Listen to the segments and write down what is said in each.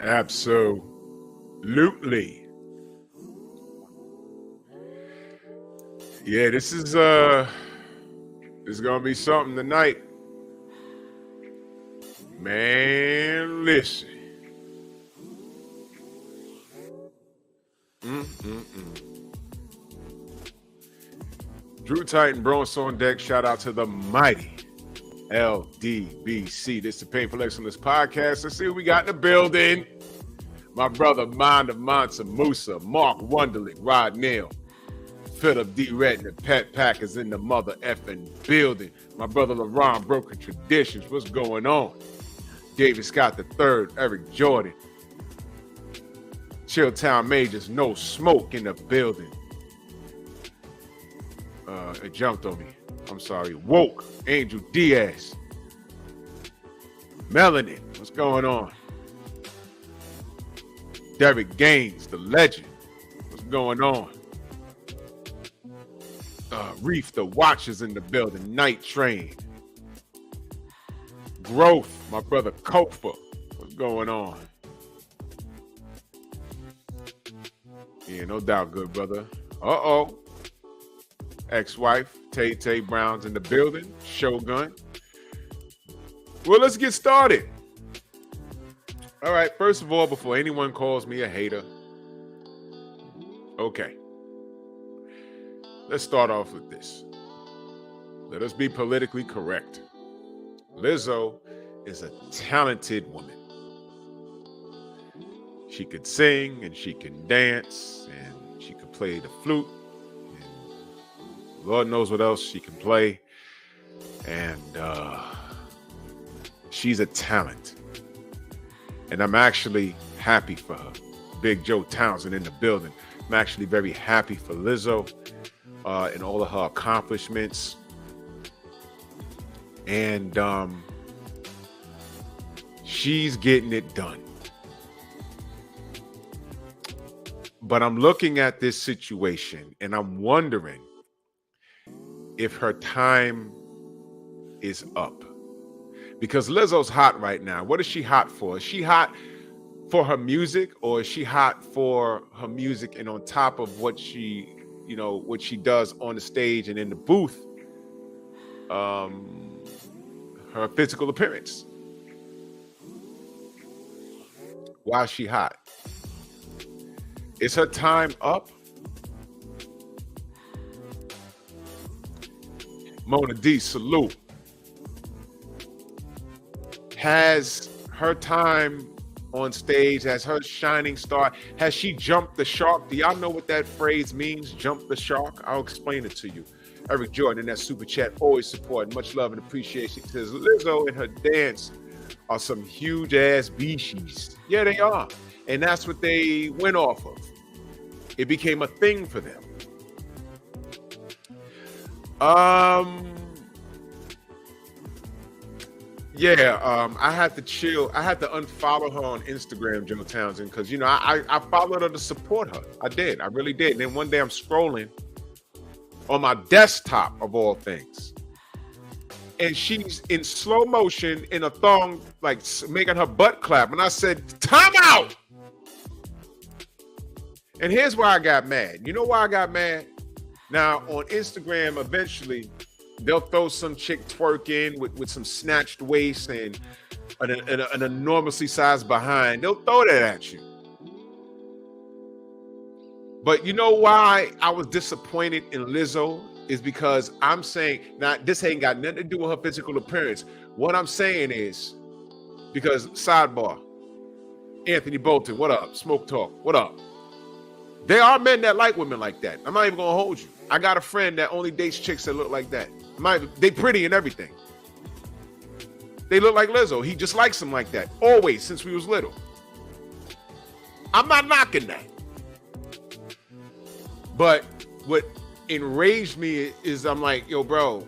Absolutely. Yeah, this is gonna be something tonight. Man, listen. Drew Titan, Bronze on deck. Shout out to the mighty LDBC. This is the Painful Excellence Podcast. Let's see what we got in the building. My brother, Mind of Mansa Musa, Mark Wunderlich, Rod Neal, Philip D. Red, and the Pet Pack is in the mother effing building. My brother, LaRon, Broken Traditions. What's going on? David Scott III, Eric Jordan. Chilltown Majors, No Smoke in the building. It jumped on me. I'm sorry. Woke. Angel Diaz. Melanin. What's going on? Derek Gaines, the legend. What's going on? Reef, the Watchers in the building. Night Train. Growth, my brother Kofa. What's going on? Yeah, no doubt, good brother. Uh-oh. Ex-wife, Tay Brown's in the building. Shogun. Well, let's get started. All right, first of all, before anyone calls me a hater, okay. Let's start off with this. Let us be politically correct. Lizzo is a talented woman. She could sing and she can dance and she could play the flute. And Lord knows what else she can play. And she's a talent. And I'm actually happy for her. Big Joe Townsend in the building. I'm actually very happy for Lizzo and all of her accomplishments. And she's getting it done. But I'm looking at this situation and I'm wondering if her time is up. Because Lizzo's hot right now. What is she hot for? Is she hot for her music, or is she hot for her music and on top of what she, what she does on the stage and in the booth, her physical appearance? Why is she hot? Is her time up? Mona D, salute. Has her time on stage, as her shining star, has she jumped the shark? Do y'all know what that phrase means, jump the shark? I'll explain it to you. Eric Jordan in that super chat, always support, much love and appreciation. Says Lizzo and her dance are some huge ass beasties. Yeah, they are. And that's what they went off of. It became a thing for them. I had to chill. I had to unfollow her on Instagram, Joe Townsend, because I followed her to support her. I did. I really did. And then one day I'm scrolling on my desktop of all things, and she's in slow motion in a thong, like making her butt clap. And I said, "Time out!" And here's why I got mad. You know why I got mad? Now on Instagram, eventually, they'll throw some chick twerking with some snatched waist and an enormously sized behind. They'll throw that at you. But you know why I was disappointed in Lizzo is because I'm saying, now this ain't got nothing to do with her physical appearance. What I'm saying is, because sidebar, Anthony Bolton, what up? Smoke Talk, what up? There are men that like women like that. I'm not even gonna hold you. I got a friend that only dates chicks that look like that. They pretty and everything. They look like Lizzo. He just likes them like that. Always, since we was little. I'm not knocking that. But what enraged me is I'm like, yo, bro,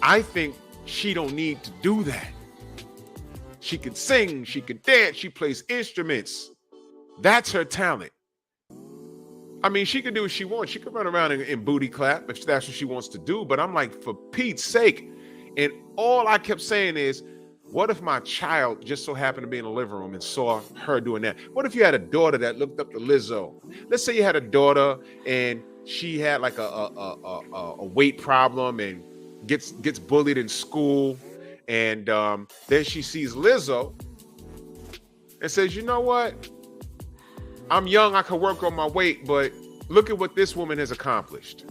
I think she don't need to do that. She can sing, she can dance, she plays instruments. That's her talent. I mean, she can do what she wants. She can run around and booty clap if that's what she wants to do. But I'm like, for Pete's sake. And all I kept saying is, what if my child just so happened to be in the living room and saw her doing that? What if you had a daughter that looked up to Lizzo? Let's say you had a daughter and she had like a weight problem and gets bullied in school. And then she sees Lizzo and says, you know what? I'm young, I can work on my weight, but look at what this woman has accomplished.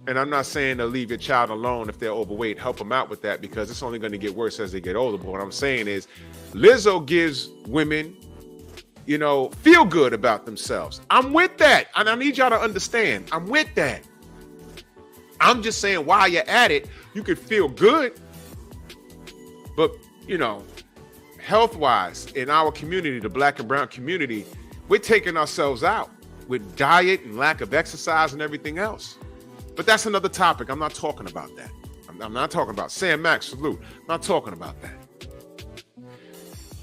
And I'm not saying to leave your child alone if they're overweight, help them out with that, because it's only going to get worse as they get older. But what I'm saying is Lizzo gives women, feel good about themselves. I'm with that. And I need y'all to understand, I'm with that. I'm just saying while you're at it, you could feel good. But, health-wise, in our community, the black and brown community, we're taking ourselves out. with diet and lack of exercise and everything else. But that's another topic. I'm not talking about that. I'm not talking about Sam Max, salute. I'm not talking about that.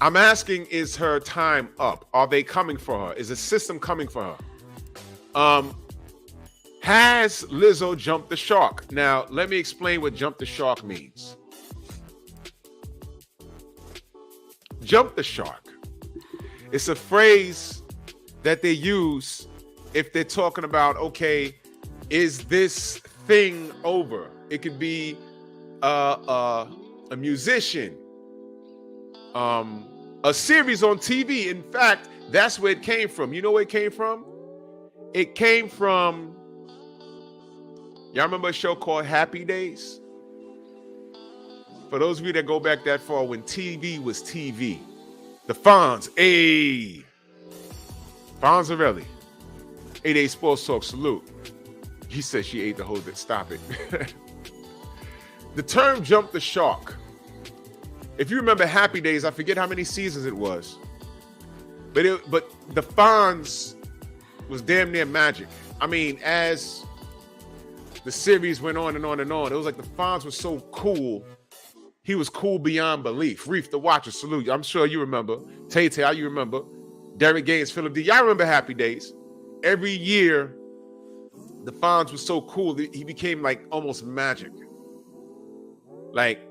I'm asking, is her time up? Are they coming for her? Is the system coming for her? Has Lizzo jumped the shark? Now, let me explain what jump the shark means. Jump the shark. It's a phrase that they use if they're talking about, okay, is this thing over? It could be a musician, a series on TV. In fact, that's where it came from. You know where it came from? It came from, y'all remember a show called Happy Days? For those of you that go back that far, when TV was TV, the Fonz, Fonzarelli, 8-8 Sports Talk, salute. He said she ate the whole bit. Stop it. The term jump the shark. If you remember Happy Days, I forget how many seasons it was. But the Fonz was damn near magic. I mean, as the series went on and on and on, it was like the Fonz was so cool. He was cool beyond belief. Reef the Watcher, salute. I'm sure you remember. Tay-Tay, you remember. Derek Gaines, Philip D. Y'all remember Happy Days. Every year, the Fonz was so cool that he became like almost magic. Like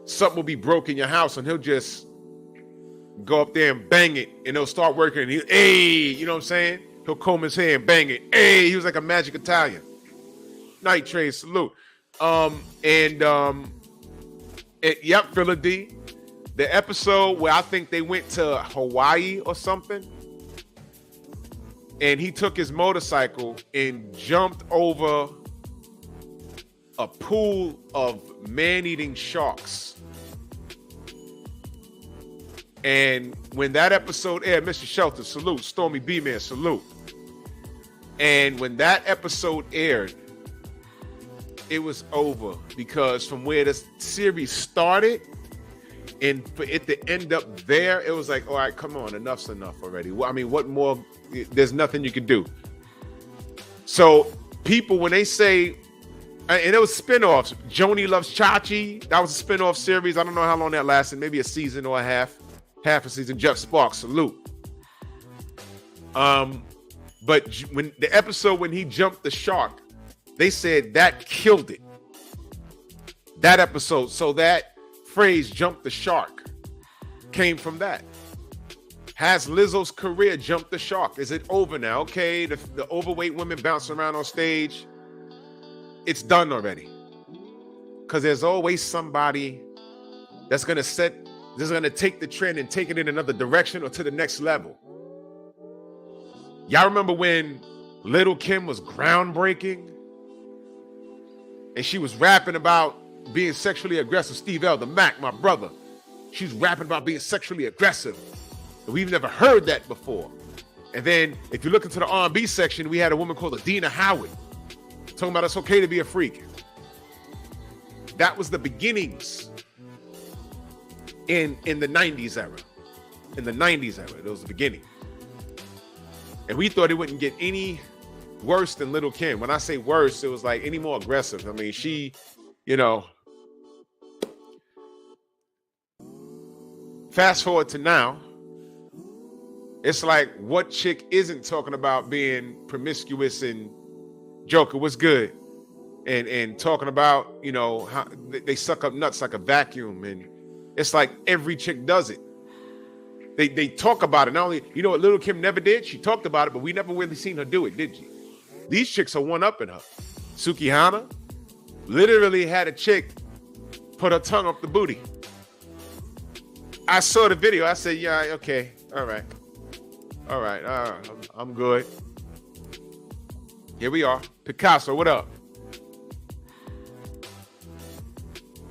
something will be broke in your house and he'll just go up there and bang it and it'll start working. And you know what I'm saying? He'll comb his hair and bang it. He was like a magic Italian. Night Train, salute. Yep, Philip D. The episode where I think they went to Hawaii or something, and he took his motorcycle and jumped over a pool of man-eating sharks. And when that episode aired, Mr. Shelter, salute. Stormy B-Man, salute. And when that episode aired, it was over, because from where the series started and for it to end up there, it was like, all right, come on, enough's enough already. Well, I mean, what more? There's nothing you can do. So people, when they say, and it was spinoffs, Joni Loves Chachi, that was a spinoff series. I don't know how long that lasted, maybe a season or half a season. Jeff Sparks, salute. But when the episode when he jumped the shark, they said that killed it. That episode. So that phrase, jump the shark, came from that. Has Lizzo's career jumped the shark? Is it over now? Okay, the overweight women bouncing around on stage, it's done already. Because there's always somebody that's going to take the trend and take it in another direction or to the next level. Y'all remember when Little Kim was groundbreaking? And she was rapping about being sexually aggressive. Steve L, the Mac, my brother. She's rapping about being sexually aggressive. And we've never heard that before. And then if you look into the R&B section, we had a woman called Adina Howard talking about it's okay to be a freak. That was the beginnings in the 90s era. In the 90s era, that was the beginning. And we thought it wouldn't get any worse than Little Kim. When I say worse, it was like any more aggressive. I mean, she, fast forward to now, it's like, what chick isn't talking about being promiscuous and Joker, what's good? And talking about, how they suck up nuts like a vacuum. And it's like every chick does it. They talk about it. Not only, what Little Kim never did? She talked about it, but we never really seen her do it, did she? These chicks are one-upping her. Suki Hana literally had a chick put her tongue up the booty. I saw the video. I said, yeah, okay, all right, I'm good. Here we are. Picasso, what up?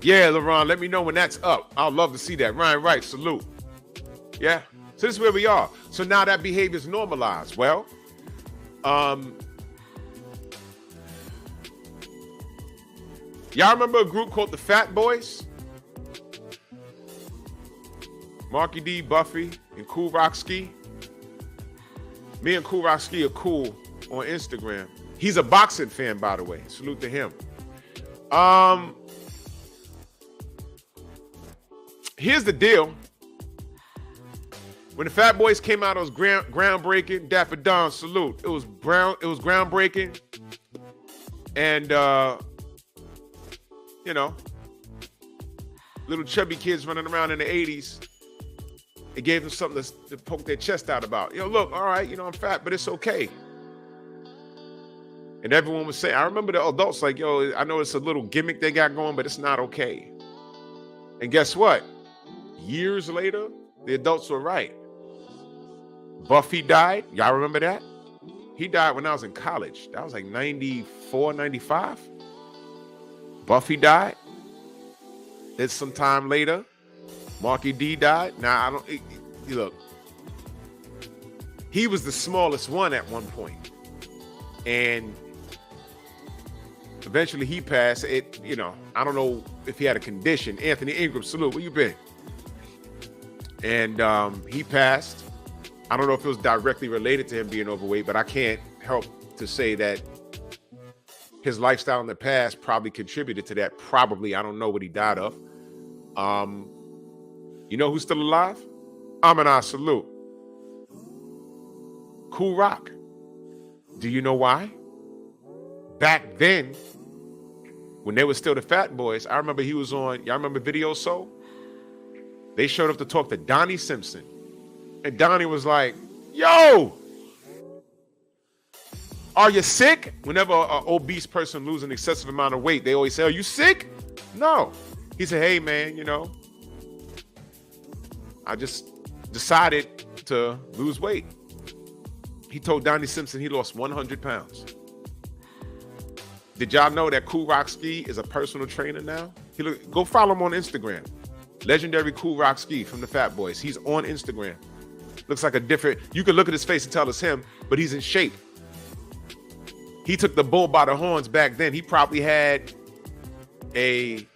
Yeah, LeBron, let me know when that's up. I'd love to see that. Ryan Wright, salute. Yeah, so this is where we are. So now that behavior is normalized. Well, y'all remember a group called the Fat Boys? Marky D, Buffy, and Cool Rock Ski. Me and Cool Rock Ski are cool on Instagram. He's a boxing fan, by the way. Salute to him. Here's the deal. When the Fat Boys came out, it was groundbreaking. Dapper Don, salute. It was groundbreaking. And you know, little chubby kids running around in the 80s. It gave them something to poke their chest out about. Look, all right, I'm fat, but it's okay. And everyone was saying, I remember the adults like, I know it's a little gimmick they got going, but it's not okay. And guess what? Years later, the adults were right. Buffy died. Y'all remember that? He died when I was in college. That was like 94, 95. Buffy died. Then some time later, Marky D died. Now, look, he was the smallest one at one point. And eventually he passed. I don't know if he had a condition. Anthony Ingram, salute. Where you been? And he passed. I don't know if it was directly related to him being overweight, but I can't help to say that his lifestyle in the past probably contributed to that. Probably. I don't know what he died of. You know who's still alive? Amina, salute. Cool Rock. Do you know why? Back then, when they were still the Fat Boys, I remember he was on, y'all remember Video Soul? They showed up to talk to Donnie Simpson. And Donnie was like, yo, are you sick? Whenever an obese person loses an excessive amount of weight, they always say, are you sick? No. He said, hey, man, I just decided to lose weight. He told Donnie Simpson he lost 100 pounds. Did y'all know that Cool Rock Ski is a personal trainer now? Go follow him on Instagram. Legendary Cool Rock Ski from the Fat Boys. He's on Instagram. Looks like you can look at his face and tell it's him, but he's in shape. He took the bull by the horns back then. He probably had an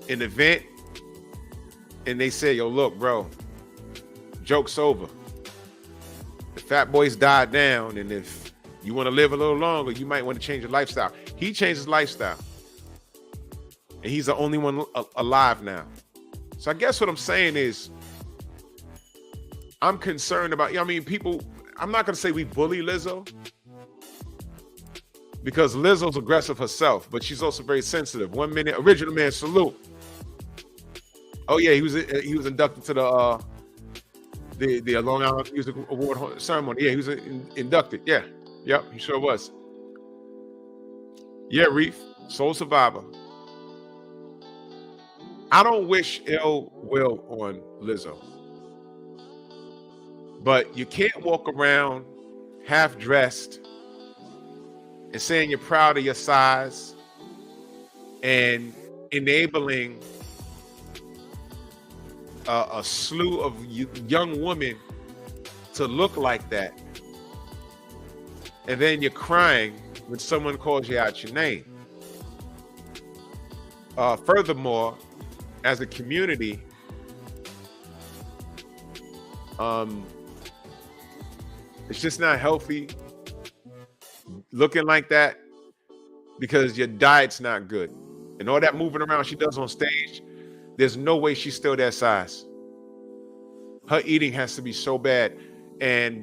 event and they said, yo, look, bro, joke's over. The Fat Boys died down, and if you want to live a little longer, you might want to change your lifestyle. He changed his lifestyle, and he's the only one alive now. So I guess what I'm saying is, I'm concerned about, people, I'm not going to say we bully Lizzo, because Lizzo's aggressive herself, but she's also very sensitive. 1 minute, Original Man, salute. Oh yeah, he was inducted to the Long Island Music Award ceremony. Yeah, he was inducted. Yeah, yep, he sure was. Yeah, Reef, Soul Survivor. I don't wish ill will on Lizzo, but you can't walk around half dressed and saying you're proud of your size and enabling a slew of young women to look like that, and then you're crying when someone calls you out your name. Furthermore, as a community, it's just not healthy looking like that, because your diet's not good. And all that moving around she does on stage, there's no way she's still that size. Her eating has to be so bad. And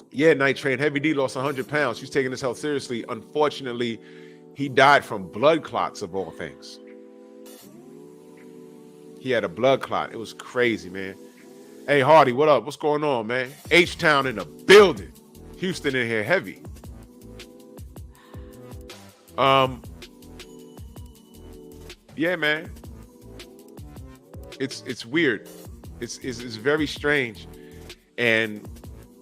yeah, Night Train, Heavy D lost 100 pounds. She's taking his health seriously. Unfortunately, he died from blood clots of all things. He had a blood clot. It was crazy, man. Hey, Hardy, what up? What's going on, man? H-Town in the building. Houston in here heavy. Yeah, man. It's weird. It's very strange. And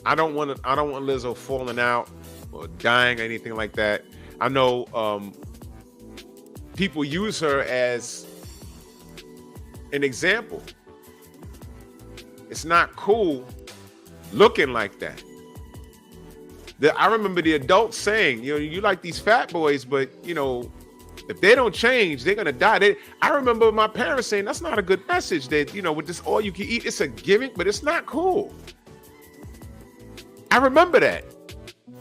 I don't want Lizzo falling out or dying or anything like that. I know people use her as an example. It's not cool looking like that. I remember the adults saying, you like these fat boys, but if they don't change, they're gonna die. I remember my parents saying that's not a good message. That with this all you can eat, it's a gimmick, but it's not cool. I remember that.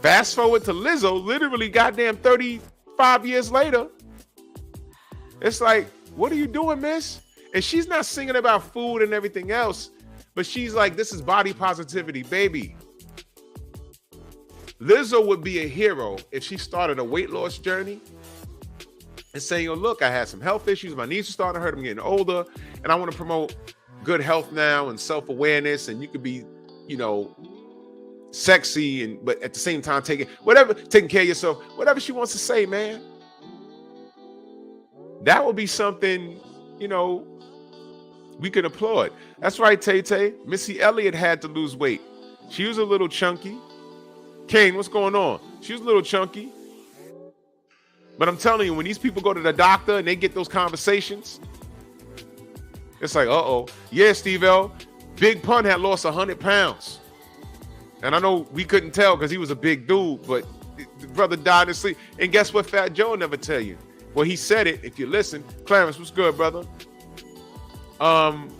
Fast forward to Lizzo, literally goddamn 35 years later. It's like, what are you doing, miss? And she's not singing about food and everything else, but she's like, this is body positivity, baby. Lizzo would be a hero if she started a weight loss journey and saying, yo, look, I had some health issues. My knees are starting to hurt. I'm getting older. And I want to promote good health now and self-awareness. And you could be, you know, sexy, but at the same time, taking care of yourself, whatever she wants to say, man. That would be something, you know, we can applaud. That's right, Tay-Tay. Missy Elliott had to lose weight. She was a little chunky. Kane, what's going on? She was a little chunky. But I'm telling you, when these people go to the doctor and they get those conversations, it's like, uh-oh. Yeah, Steve-L, Big Pun had lost 100 pounds. And I know we couldn't tell because he was a big dude, but the brother died in sleep. And guess what Fat Joe never tell you? Well, he said it, if you listen. Clarence, what's good, brother? Pun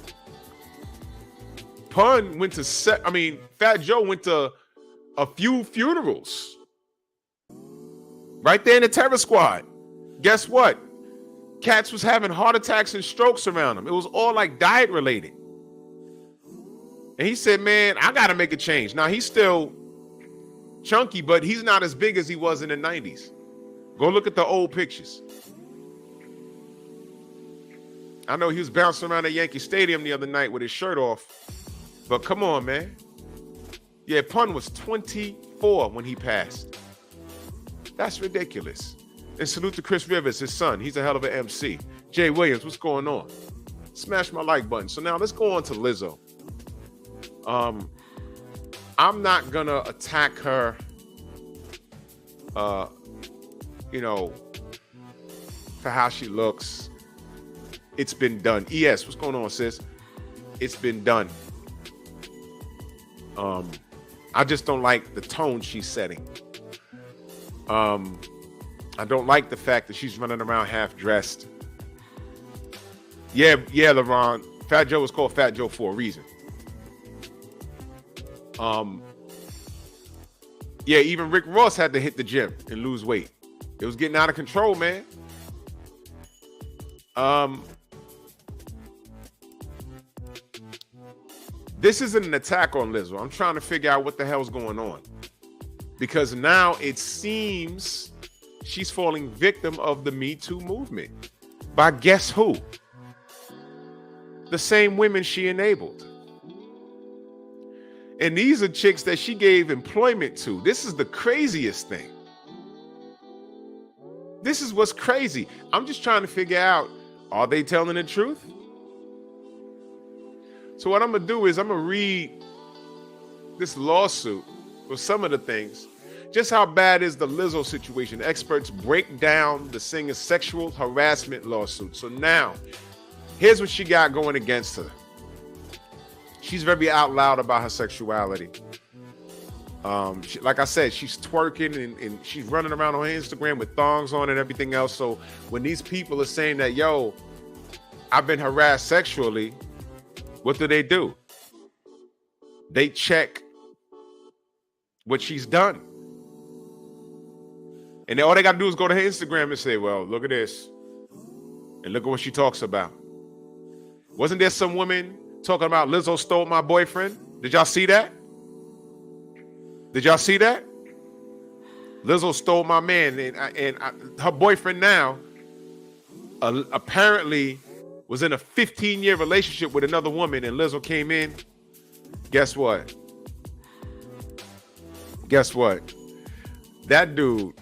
went to Fat Joe went to a few funerals. Right there in the Terror Squad. Guess what? Cats was having heart attacks and strokes around him. It was all like diet related. And he said, man, I got to make a change. Now, he's still chunky, but he's not as big as he was in the 90s. Go look at the old pictures. I know he was bouncing around at Yankee Stadium the other night with his shirt off. But come on, man. Yeah, Pun was 24 when he passed. That's ridiculous. And salute to Chris Rivers, his son. He's a hell of an MC. Jay Williams, what's going on? Smash my like button. So now let's go on to Lizzo. I'm not gonna attack her, you know, for how she looks. It's been done. ES, what's going on, sis? It's been done. I just don't like the tone she's setting. I don't like the fact that she's running around half dressed. Yeah, LeBron. Fat Joe was called Fat Joe for a reason. Yeah, even Rick Ross had to hit the gym and lose weight. It was getting out of control, man. This isn't an attack on Lizzo. I'm trying to figure out what the hell's going on. Because now it seems she's falling victim of the Me Too movement. By guess who? The same women she enabled. And these are chicks that she gave employment to. This is the craziest thing. This is what's crazy. I'm just trying to figure out, are they telling the truth? So what I'm going to do is I'm going to read this lawsuit with some of the things. Just how bad is the Lizzo situation? Experts break down the singer's sexual harassment lawsuit. So now, here's what she got going against her. She's very out loud about her sexuality. Like I said, she's twerking and she's running around on Instagram with thongs on and everything else. So when these people are saying that, yo, I've been harassed sexually, what do? They check what she's done. And all they got to do is go to her Instagram and say, well, look at this. And look at what she talks about. Wasn't there some woman talking about Lizzo stole my boyfriend? Did y'all see that? Lizzo stole my man. And her boyfriend now apparently was in a 15-year relationship with another woman, and Lizzo came in. Guess what? That dude,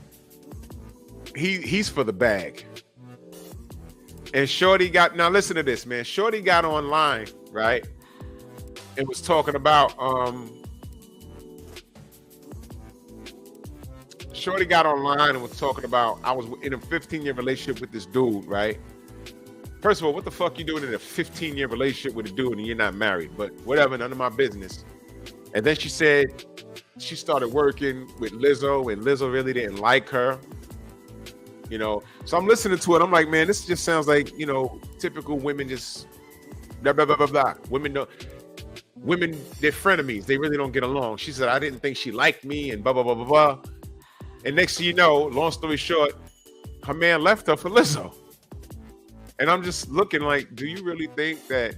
he's for the bag. And Shorty got, now listen to this, man. Shorty got online, right? And was talking about, Shorty got online and was talking about, I was in a 15-year relationship with this dude, right? First of all, what the fuck you doing in a 15-year relationship with a dude and you're not married? But whatever, none of my business. And then she said she started working with Lizzo and Lizzo really didn't like her. You know, so I'm listening to it. I'm like, man, this just sounds like, you know, typical women just blah, blah, blah, blah, blah. Women, they're frenemies. They really don't get along. She said, I didn't think she liked me and blah, blah, blah, blah, blah. And next thing you know, long story short, her man left her for Lizzo. And I'm just looking like, do you really think that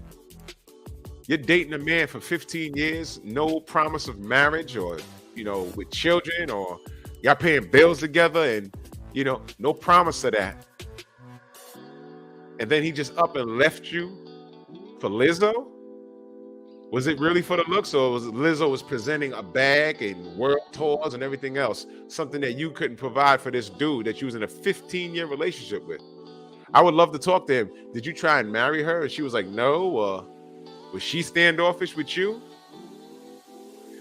you're dating a man for 15 years, no promise of marriage or, with children, or y'all paying bills together and, no promise of that. And then he just up and left you for Lizzo? Was it really for the looks, or was Lizzo was presenting a bag and world tours and everything else, something that you couldn't provide for this dude that you was in a 15-year relationship with? I would love to talk to him. Did you try and marry her? And she was like, no. Or was she standoffish with you?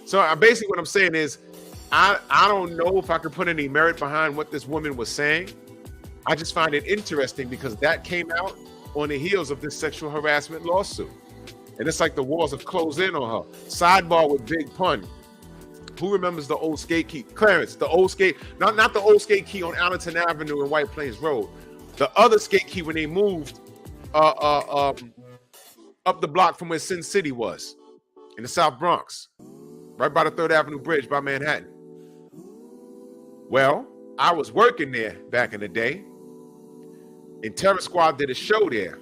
So basically what I'm saying is, I don't know if I could put any merit behind what this woman was saying. I just find it interesting because that came out on the heels of this sexual harassment lawsuit. And it's like the walls have closed in on her. Sidebar with Big Pun. Who remembers the old skate key? Clarence, the old skate, not the old skate key on Allerton Avenue and White Plains Road. The other skate key when they moved up the block from where Sin City was, in the South Bronx, right by the 3rd Avenue Bridge by Manhattan. Well, I was working there back in the day, and Terror Squad did a show there.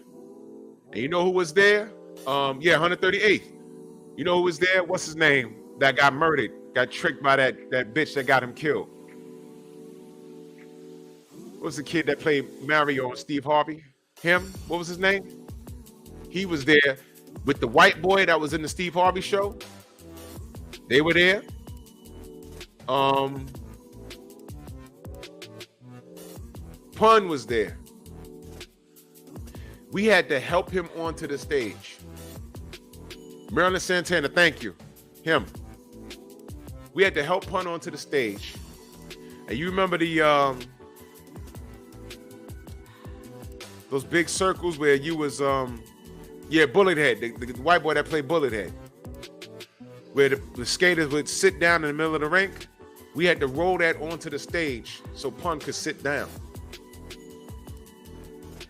And you know who was there? 138th. You know who was there? What's his name? That got murdered, got tricked by that bitch that got him killed. What was the kid that played Mario and Steve Harvey? Him? What was his name? He was there with the white boy that was in the Steve Harvey show. They were there. Pun was there. We had to help him onto the stage. Marilyn Santana, thank you. Him. We had to help Pun onto the stage. And you remember those big circles where you was Bullethead, the white boy that played Bullethead, where the skaters would sit down in the middle of the rink. We had to roll that onto the stage so Pun could sit down.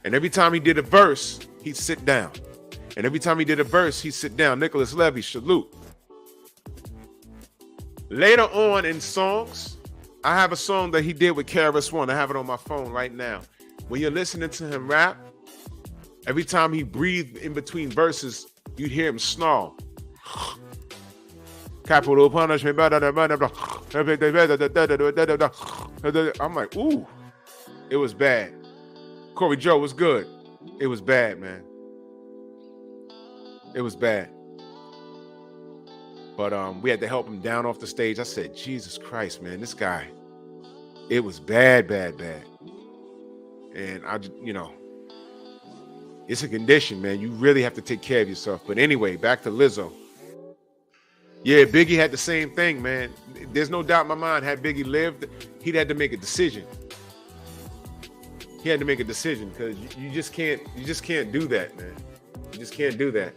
And every time he did a verse, he'd sit down. And every time he did a verse, he'd sit down. Nicholas Levy, salute. Later on in songs, I have a song that he did with KRS-One. I have it on my phone right now. When you're listening to him rap, every time he breathed in between verses, you'd hear him snarl. Capital punishment. I'm like, ooh, it was bad. Corey Joe was good. It was bad, man. It was bad. But we had to help him down off the stage. I said, Jesus Christ, man, this guy, it was bad. And it's a condition, man. You really have to take care of yourself. But anyway, back to Lizzo. Yeah, Biggie had the same thing, man. There's no doubt in my mind, had Biggie lived, he'd had to make a decision. He had to make a decision because you just can't do that, man. You just can't do that.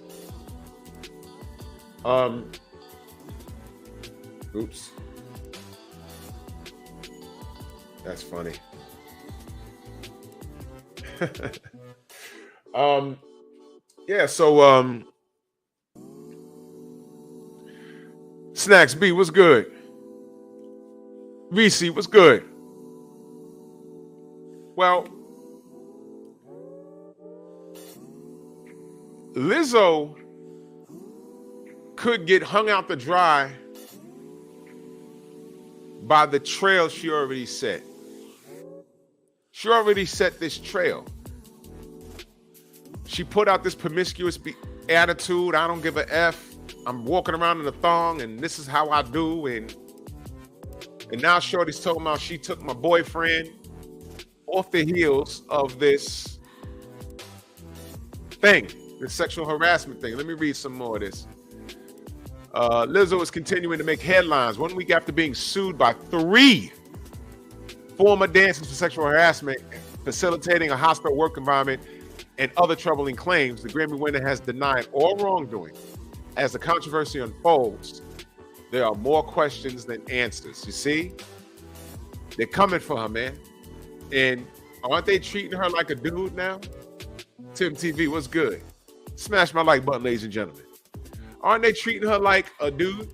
Oops. That's funny. Snacks B, what's good? Reese, what's good? Well, Lizzo could get hung out to dry by the trail she already set. She already set this trail. She put out this promiscuous attitude. I don't give a F. I'm walking around in a thong and this is how I do. And now Shorty's talking about she took my boyfriend off the heels of this thing, this sexual harassment thing. Let me read some more of this. Lizzo is continuing to make headlines 1 week after being sued by 3 former dancers for sexual harassment, facilitating a hostile work environment, and other troubling claims. The Grammy winner has denied all wrongdoing. As the controversy unfolds, there are more questions than answers. You see? They're coming for her, man. And aren't they treating her like a dude now? Tim TV, what's good? Smash my like button, ladies and gentlemen. Aren't they treating her like a dude?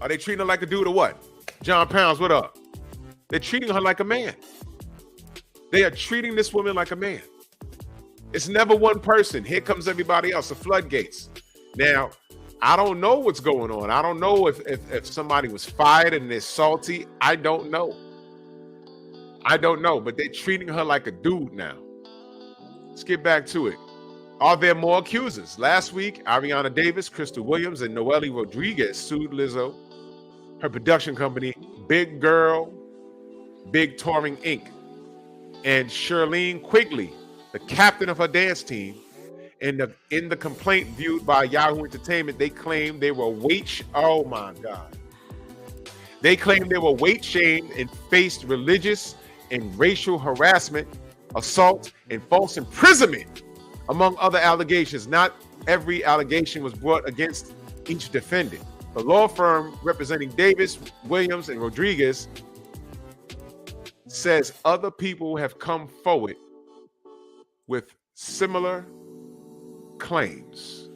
Are they treating her like a dude or what? John Pounds, what up? They're treating her like a man. They are treating this woman like a man. It's never one person. Here comes everybody else, the floodgates. Now, I don't know what's going on. I don't know if somebody was fired and they're salty. I don't know. But they're treating her like a dude now. Let's get back to it. Are there more accusers? Last week, Ariana Davis, Crystal Williams, and Noelle Rodriguez sued Lizzo, her production company, Big Girl, Big Touring Inc., and Shirlene Quigley, the captain of her dance team. In the complaint viewed by Yahoo Entertainment, they claimed they were oh my God. They claimed they were weight shamed and faced religious and racial harassment, assault, and false imprisonment, among other allegations. Not every allegation was brought against each defendant. The law firm representing Davis, Williams, and Rodriguez says other people have come forward with similar claims.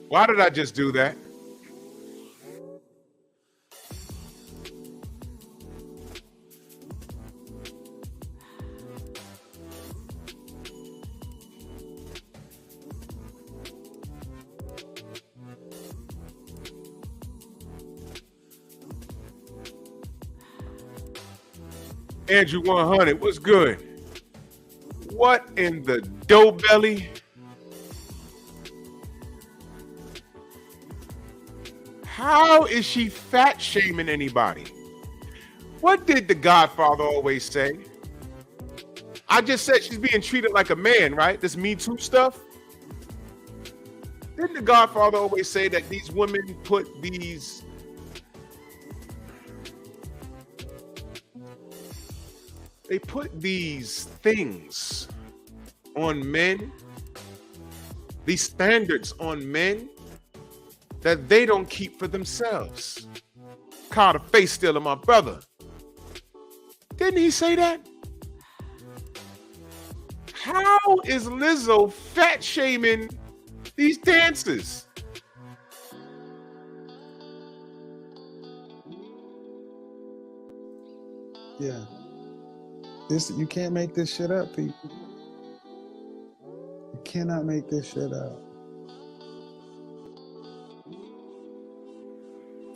Why did I just do that? Andrew 100, what's good? What in the dough belly? How is she fat shaming anybody? What did the Godfather always say? I just said she's being treated like a man, right? This Me Too stuff. Didn't the Godfather always say that these women put these things on men, these standards on men that they don't keep for themselves? Called a face stealer, my brother. Didn't he say that? How is Lizzo fat shaming these dancers? Yeah. You can't make this shit up, people. You cannot make this shit up.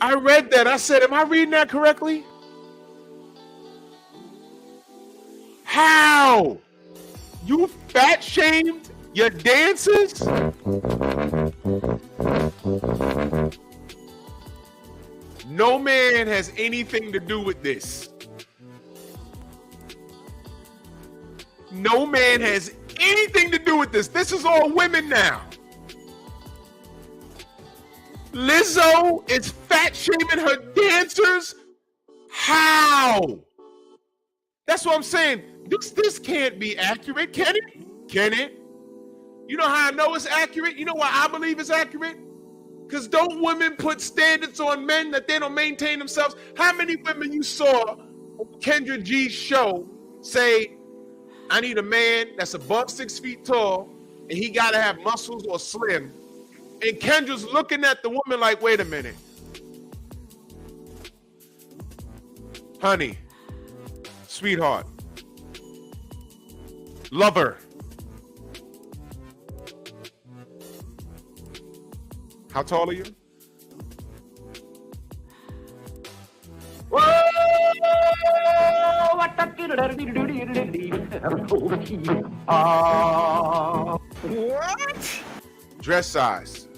I read that. I said, am I reading that correctly? How? You fat shamed your dancers? No man has anything to do with this. No man has anything to do with this. This is all women now. Lizzo is fat shaming her dancers? How? That's what I'm saying. This can't be accurate, can it? Can it? You know how I know it's accurate? You know why I believe it's accurate? Because don't women put standards on men that they don't maintain themselves? How many women you saw on Kendra G's show say, I need a man that's above 6 feet tall and he got to have muscles or slim? And Kendra's looking at the woman like, wait a minute. Honey, sweetheart, lover. How tall are you? What? Dress size.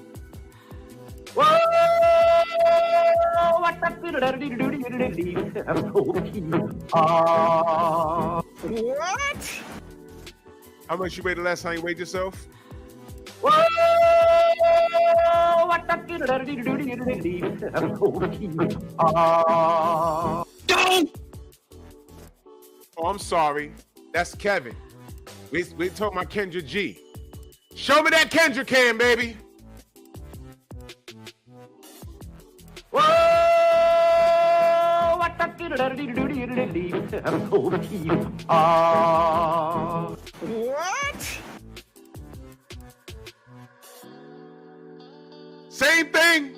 What? How much you weighed the last time you weighed yourself? Oh, I'm sorry. That's Kevin. We talking about Kendra G. Show me that Kendra can, baby. Whoa! What? Same thing.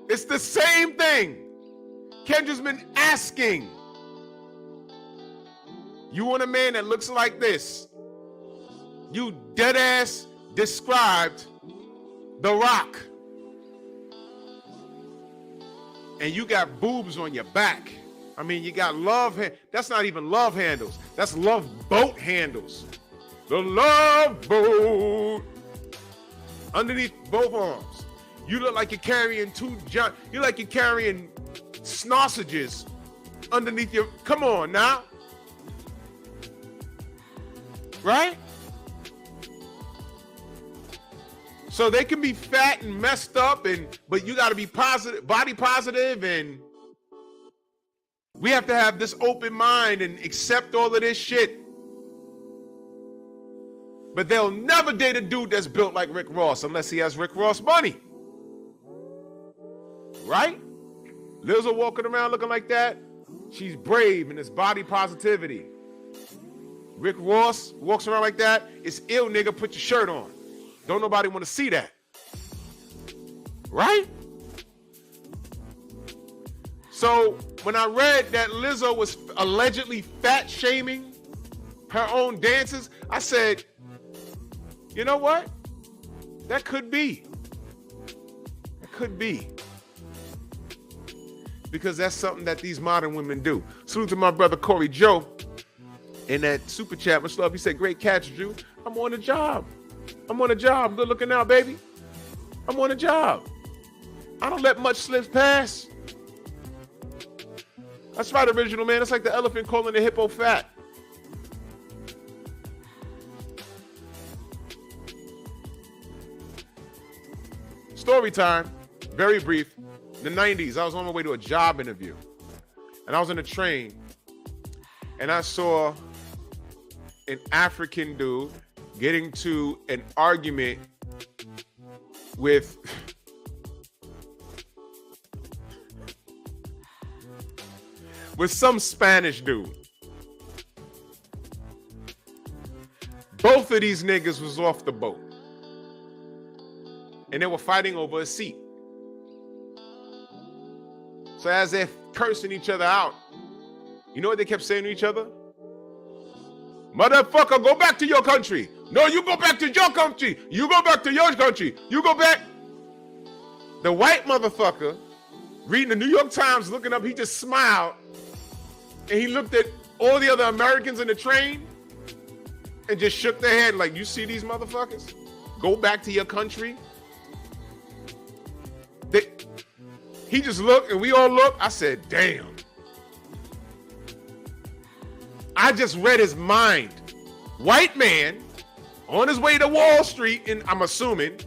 It's the same thing. Kendra's been asking. You want a man that looks like this? You dead ass described The Rock. And you got boobs on your back. I mean, you got that's not even love handles. That's love boat handles. The love boat. Underneath both arms. You look like you're carrying you like you're carrying sausages underneath your, come on now. Right? So they can be fat and messed up, but you got to be positive, body positive, and we have to have this open mind and accept all of this shit. But they'll never date a dude that's built like Rick Ross unless he has Rick Ross money. Right? Lizzo walking around looking like that, she's brave and it's body positivity. Rick Ross walks around like that, it's ill, nigga, put your shirt on. Don't nobody want to see that. Right? So when I read that Lizzo was allegedly fat shaming her own dancers, I said, you know what? That could be. It could be. Because that's something that these modern women do. Salute to my brother Corey Joe in that super chat. Much love. He said, great catch, Drew. I'm on the job. I'm on a job. Good looking out, baby. I'm on a job. I don't let much slip pass. That's right, original man. It's like the elephant calling the hippo fat. Story time. Very brief. In the 90s, I was on my way to a job interview. And I was in a train. And I saw an African dude getting to an argument with some Spanish dude. Both of these niggas was off the boat. And they were fighting over a seat. So as they're cursing each other out, you know what they kept saying to each other? Motherfucker, go back to your country. No, you go back to your country. You go back to your country. You go back. The white motherfucker, reading the New York Times, looking up, he just smiled. And he looked at all the other Americans in the train and just shook their head like, you see these motherfuckers? Go back to your country. He just looked and we all looked. I said, damn. I just read his mind. White man on his way to Wall Street, and I'm assuming,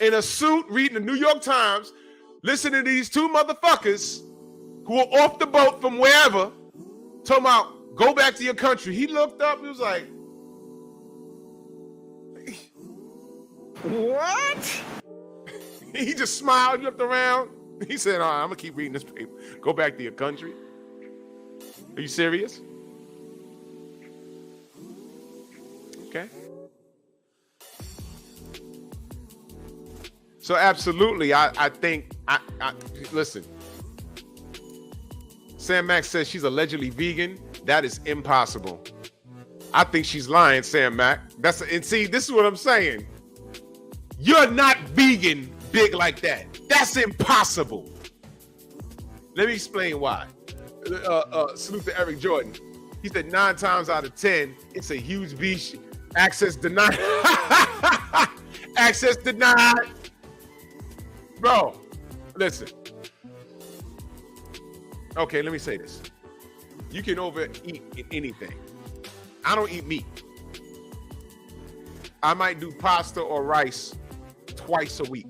in a suit reading the New York Times, listening to these two motherfuckers who are off the boat from wherever, talking about go back to your country. He looked up, he was like, what? He just smiled, looked around. He said, all right, I'm gonna keep reading this paper. Go back to your country. Are you serious? Okay. So absolutely, I think, listen, Sam Max says she's allegedly vegan. That is impossible. I think she's lying, Sam Mac. And see, this is what I'm saying. You're not vegan big like that. That's impossible. Let me explain why. Salute to Eric Jordan. He said 9 times out of 10, it's a huge beach. Access denied. Access denied. Bro, listen. Okay, let me say this. You can overeat in anything. I don't eat meat. I might do pasta or rice twice a week.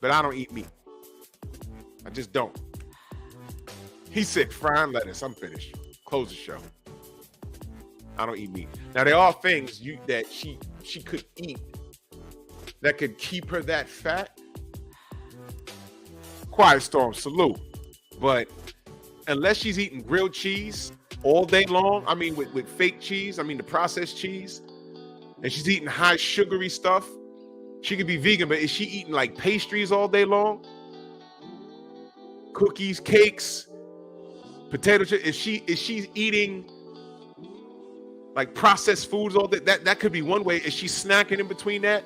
But I don't eat meat. I just don't. He said frying lettuce. I'm finished. Close the show. I don't eat meat. Now there are things that she could eat that could keep her that fat. Quiet Storm, salute. But unless she's eating grilled cheese all day long, I mean, with fake cheese, I mean, the processed cheese, and she's eating high sugary stuff, she could be vegan. But is she eating like pastries all day long? Cookies, cakes, potato chips? Is she eating like processed foods all day? That could be one way. Is she snacking in between that?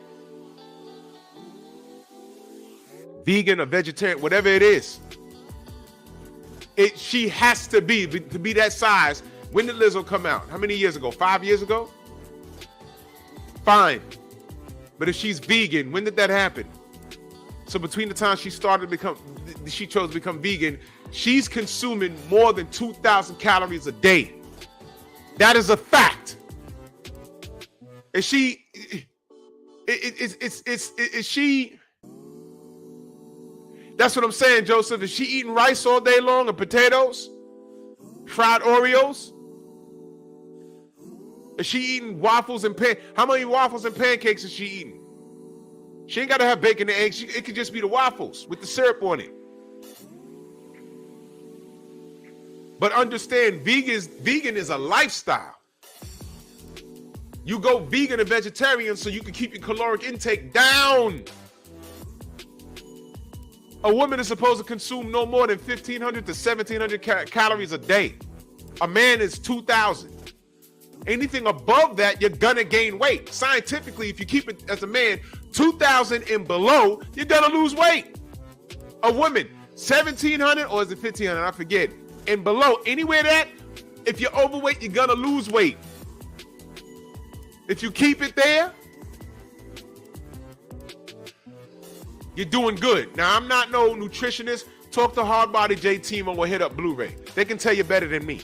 Vegan or vegetarian, whatever it is. She has to be that size. When did Lizzo come out? How many years ago? 5 years ago? Fine. But if she's vegan, when did that happen? So between the time she chose to become vegan, she's consuming more than 2,000 calories a day. That is a fact. Is she? Is she? That's what I'm saying, Joseph. Is she eating rice all day long and potatoes? Fried Oreos? Is she eating waffles and how many waffles and pancakes is she eating? She ain't got to have bacon and eggs. It could just be the waffles with the syrup on it. But understand, vegan is a lifestyle. You go vegan and vegetarian so you can keep your caloric intake down. A woman is supposed to consume no more than 1,500 to 1,700 calories a day. A man is 2,000. Anything above that, you're gonna gain weight. Scientifically, if you keep it as a man, 2,000 and below, you're gonna lose weight. A woman, 1,700 or is it 1,500? I forget. And below, anywhere that, if you're overweight, you're gonna lose weight. If you keep it there, you're doing good. Now, I'm not no nutritionist. Talk to Hardbody J Team or hit up Blu-ray. They can tell you better than me.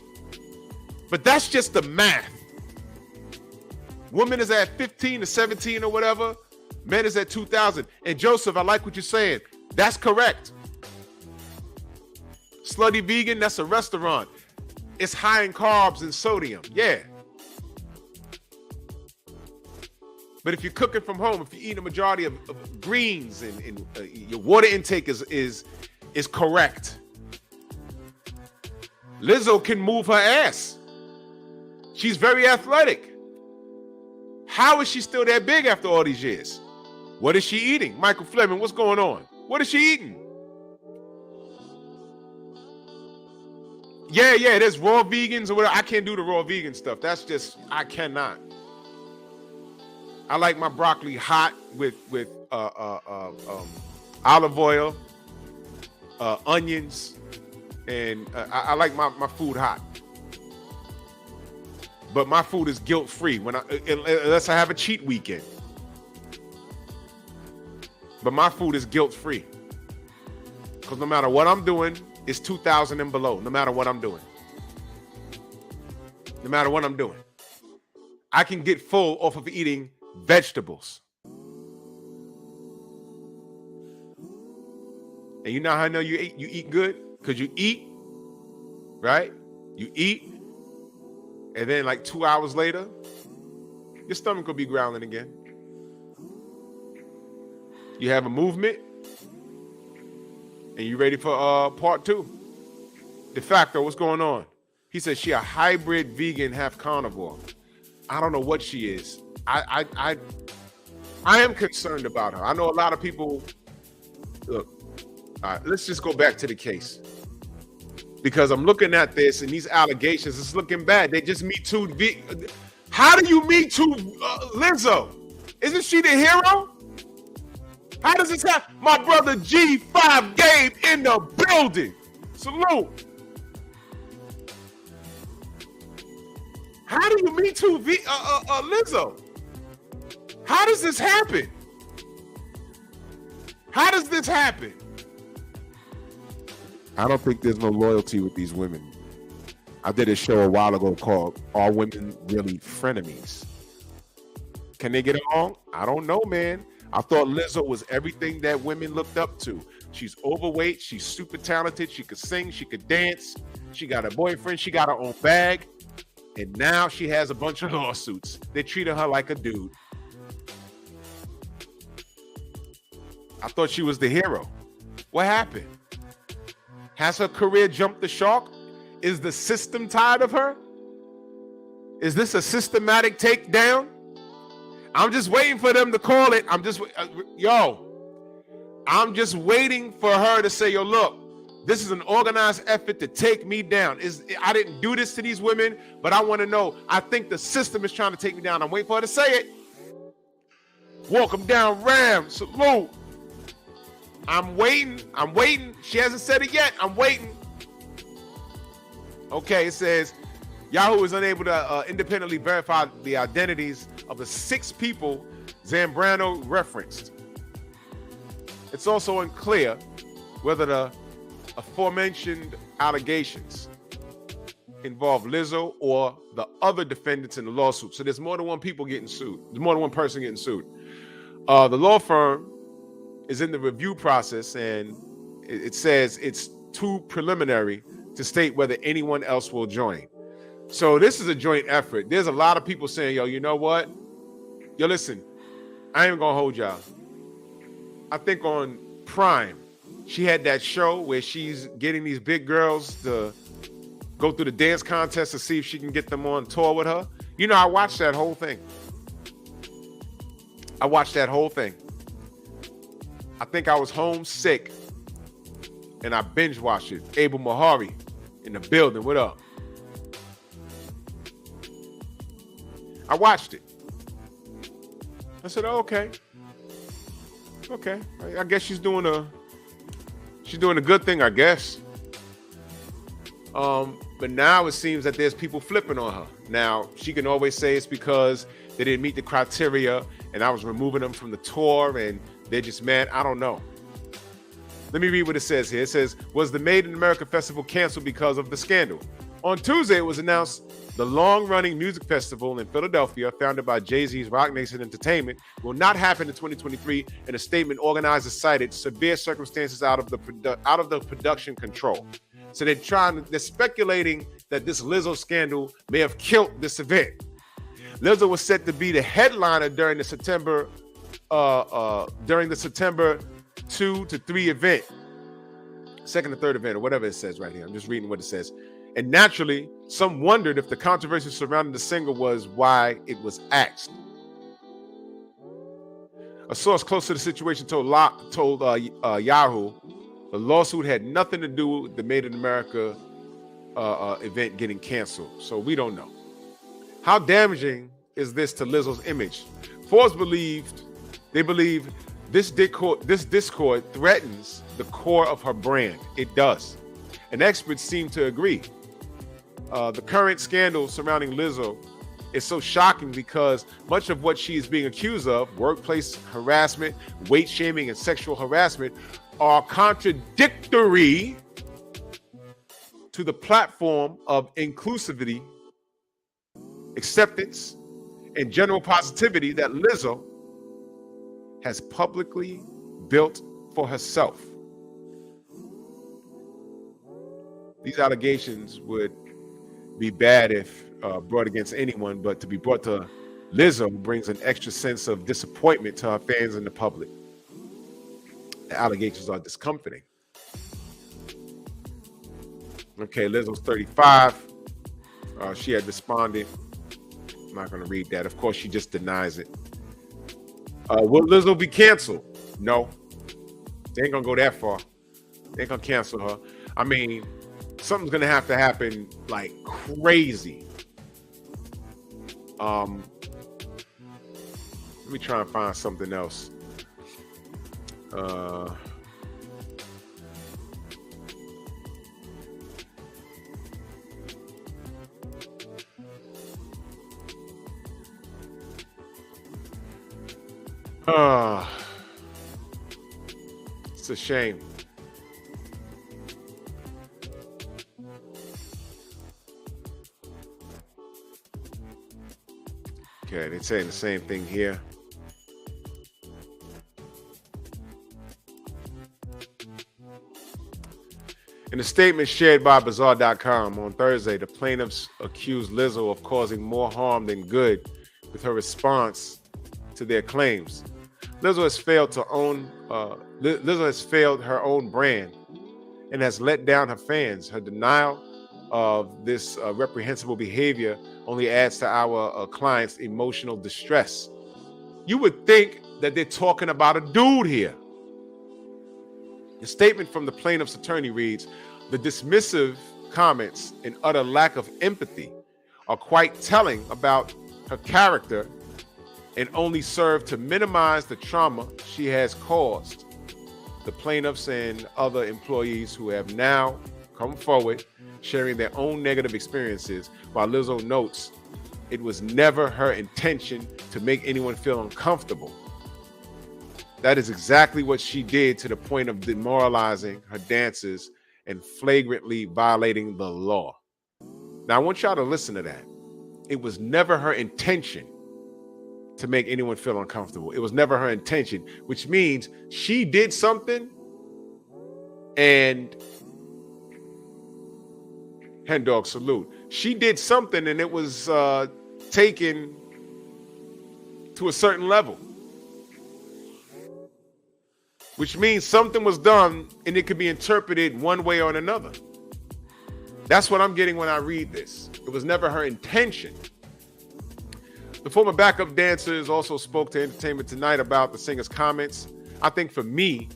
But that's just the math. Woman is at 15 to 17 or whatever. Men is at 2,000. And Joseph, I like what you're saying. That's correct. Slutty Vegan, that's a restaurant. It's high in carbs and sodium. Yeah. But if you're cooking from home, if you eat a majority of greens and your water intake is correct. Lizzo can move her ass. She's very athletic. How is she still that big after all these years? What is she eating? Michael Fleming, what's going on? What is she eating? Yeah, there's raw vegans or whatever. I can't do the raw vegan stuff. That's just, I cannot. I like my broccoli hot with olive oil, onions, and I like my food hot. But my food is guilt-free unless I have a cheat weekend. But my food is guilt-free. Because no matter what I'm doing, it's 2,000 and below, no matter what I'm doing. No matter what I'm doing. I can get full off of eating vegetables. And you know how I know you eat good? Because you eat, right? You eat, and then like 2 hours later, your stomach will be growling again. You have a movement, and you ready for part 2. De facto, what's going on? He said she a hybrid vegan, half carnivore. I don't know what she is. I am concerned about her. I know a lot of people. Look, all right, let's just go back to the case. Because I'm looking at this and these allegations, it's looking bad. They just Me Too. How do you Me Too Lizzo? Isn't she the hero? How does this happen? My brother G5 Gabe in the building. Salute. How do you Me Too Lizzo? How does this happen? How does this happen? I don't think there's no loyalty with these women. I did a show a while ago called Are Women Really Frenemies? Can they get along? I don't know, man. I thought Lizzo was everything that women looked up to. She's overweight. She's super talented. She could sing. She could dance. She got a boyfriend. She got her own bag. And now she has a bunch of lawsuits. They treated her like a dude. I thought she was the hero. What happened? Has her career jumped the shark? Is the system tired of her? Is this a systematic takedown? I'm just waiting for them to call it. I'm just waiting for her to say, yo, look, this is an organized effort to take me down. I didn't do this to these women, but I want to know. I think the system is trying to take me down. I'm waiting for her to say it. Welcome down, Ram. Salute. I'm waiting. She hasn't said it yet. I'm waiting. Okay, it says Yahoo is unable to independently verify the identities of the 6 people Zambrano referenced. It's also unclear whether the aforementioned allegations involve Lizzo or the other defendants in the lawsuit. So there's more than one person getting sued. The law firm is in the review process, and it says it's too preliminary to state whether anyone else will join. So this is a joint effort. There's a lot of people saying, yo, you know what? Yo, listen, I ain't gonna hold y'all. I think on Prime, she had that show where she's getting these big girls to go through the dance contest to see if she can get them on tour with her. You know, I watched that whole thing. I think I was homesick and I binge watched it. Abel Mahari in the building. What up? I watched it. I said, oh, okay. I guess she's doing a good thing, I guess. But now it seems that there's people flipping on her. Now, she can always say it's because they didn't meet the criteria and I was removing them from the tour and they're just mad. I don't know. Let me read what it says here. It says, was the Made in America festival canceled because of the scandal? On Tuesday, it was announced the long-running music festival in Philadelphia, founded by Jay-Z's Roc Nation Entertainment, will not happen in 2023. In a statement, organizers cited severe circumstances out of the production control. So they're speculating that this Lizzo scandal may have killed this event. Lizzo was set to be the headliner during the September 2 to 3 event, second or third event, or whatever it says right here. I'm just reading what it says. And naturally, some wondered if the controversy surrounding the singer was why it was axed. A source close to the situation told Yahoo the lawsuit had nothing to do with the Made in America event getting canceled. So we don't know. How damaging is this to Lizzo's image? Forbes believe this discord threatens the core of her brand. It does. And experts seem to agree. The current scandal surrounding Lizzo is so shocking because much of what she is being accused of, workplace harassment, weight shaming, and sexual harassment, are contradictory to the platform of inclusivity, acceptance, and general positivity that Lizzo has publicly built for herself. These allegations would be bad if brought against anyone, but to be brought to Lizzo brings an extra sense of disappointment to her fans and the public. The allegations are discomforting. Okay, Lizzo's 35. She had responded. I'm not going to read that. Of course, she just denies it. Will Lizzo be canceled? No. They ain't going to go that far. They ain't going to cancel her. I mean, something's going to happen like crazy. Let me try and find something else. It's a shame. Okay, they're saying the same thing here. In a statement shared by Bazaar.com on Thursday, the plaintiffs accused Lizzo of causing more harm than good with her response to their claims. Lizzo has failed her own brand and has let down her fans. Her denial of this reprehensible behavior only adds to our client's emotional distress. You would think that they're talking about a dude here. The statement from the plaintiff's attorney reads, "The dismissive comments and utter lack of empathy are quite telling about her character and only serve to minimize the trauma she has caused." The plaintiffs and other employees who have now come forward sharing their own negative experiences, while Lizzo notes it was never her intention to make anyone feel uncomfortable. That is exactly what she did, to the point of demoralizing her dancers and flagrantly violating the law. Now, I want y'all to listen to that. It was never her intention to make anyone feel uncomfortable. It was never her intention, which means she did something, and hen dog salute. She did something and it was taken to a certain level, which means something was done and it could be interpreted one way or another. That's what I'm getting when I read this. It was never her intention. The former backup dancers also spoke to Entertainment Tonight about the singer's comments. I think for me,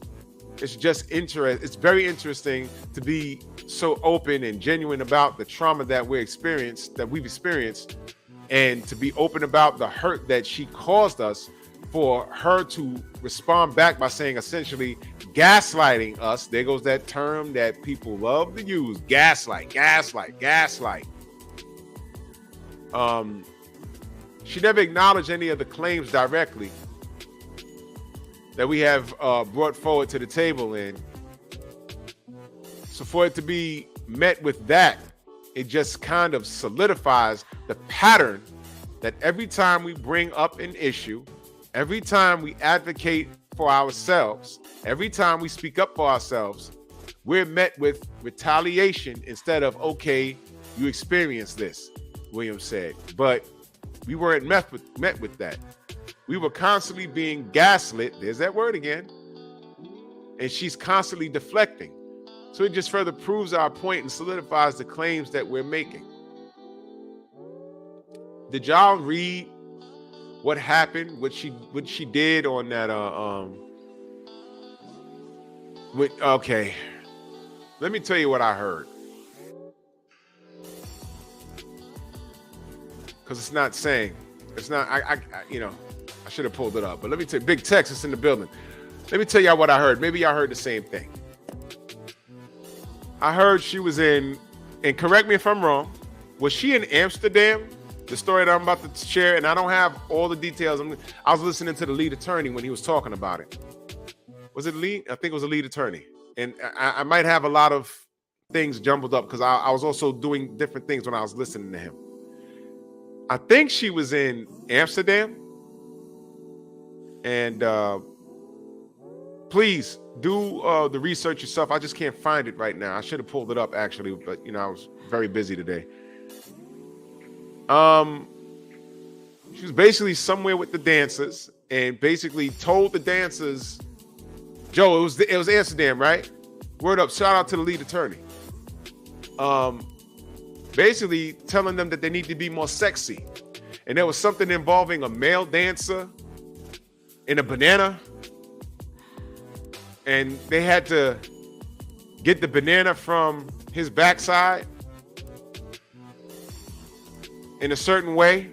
it's just interesting. It's very interesting to be so open and genuine about the trauma that we've experienced, and to be open about the hurt that she caused us, for her to respond back by saying, essentially gaslighting us. There goes that term that people love to use, gaslight. She never acknowledged any of the claims directly that we have brought forward to the table. And so for it to be met with that, it just kind of solidifies the pattern that every time we bring up an issue, every time we advocate for ourselves, every time we speak up for ourselves, we're met with retaliation instead of, okay, you experienced this, Williams said. But we weren't met with that. We were constantly being gaslit. There's that word again. And she's constantly deflecting. So it just further proves our point and solidifies the claims that we're making. Did y'all read what happened? What she did on that? Okay, let me tell you what I heard, because it's not saying. It's not. I should have pulled it up, but let me tell you. Big Texas in the building. Let me tell y'all what I heard. Maybe y'all heard the same thing. I heard she was in, and correct me if I'm wrong, was she in Amsterdam? The story that I'm about to share, and I don't have all the details. I was listening to the lead attorney when he was talking about it. Was it lead? I think it was a lead attorney. And I might have a lot of things jumbled up because I was also doing different things when I was listening to him. I think she was in Amsterdam. And please do the research yourself. I just can't find it right now. I should have pulled it up actually, but I was very busy today. She was basically somewhere with the dancers and basically told the dancers, Joe, it was Amsterdam, right? Word up, shout out to the lead attorney. Basically telling them that they need to be more sexy. And there was something involving a male dancer and a banana. And they had to get the banana from his backside in a certain way.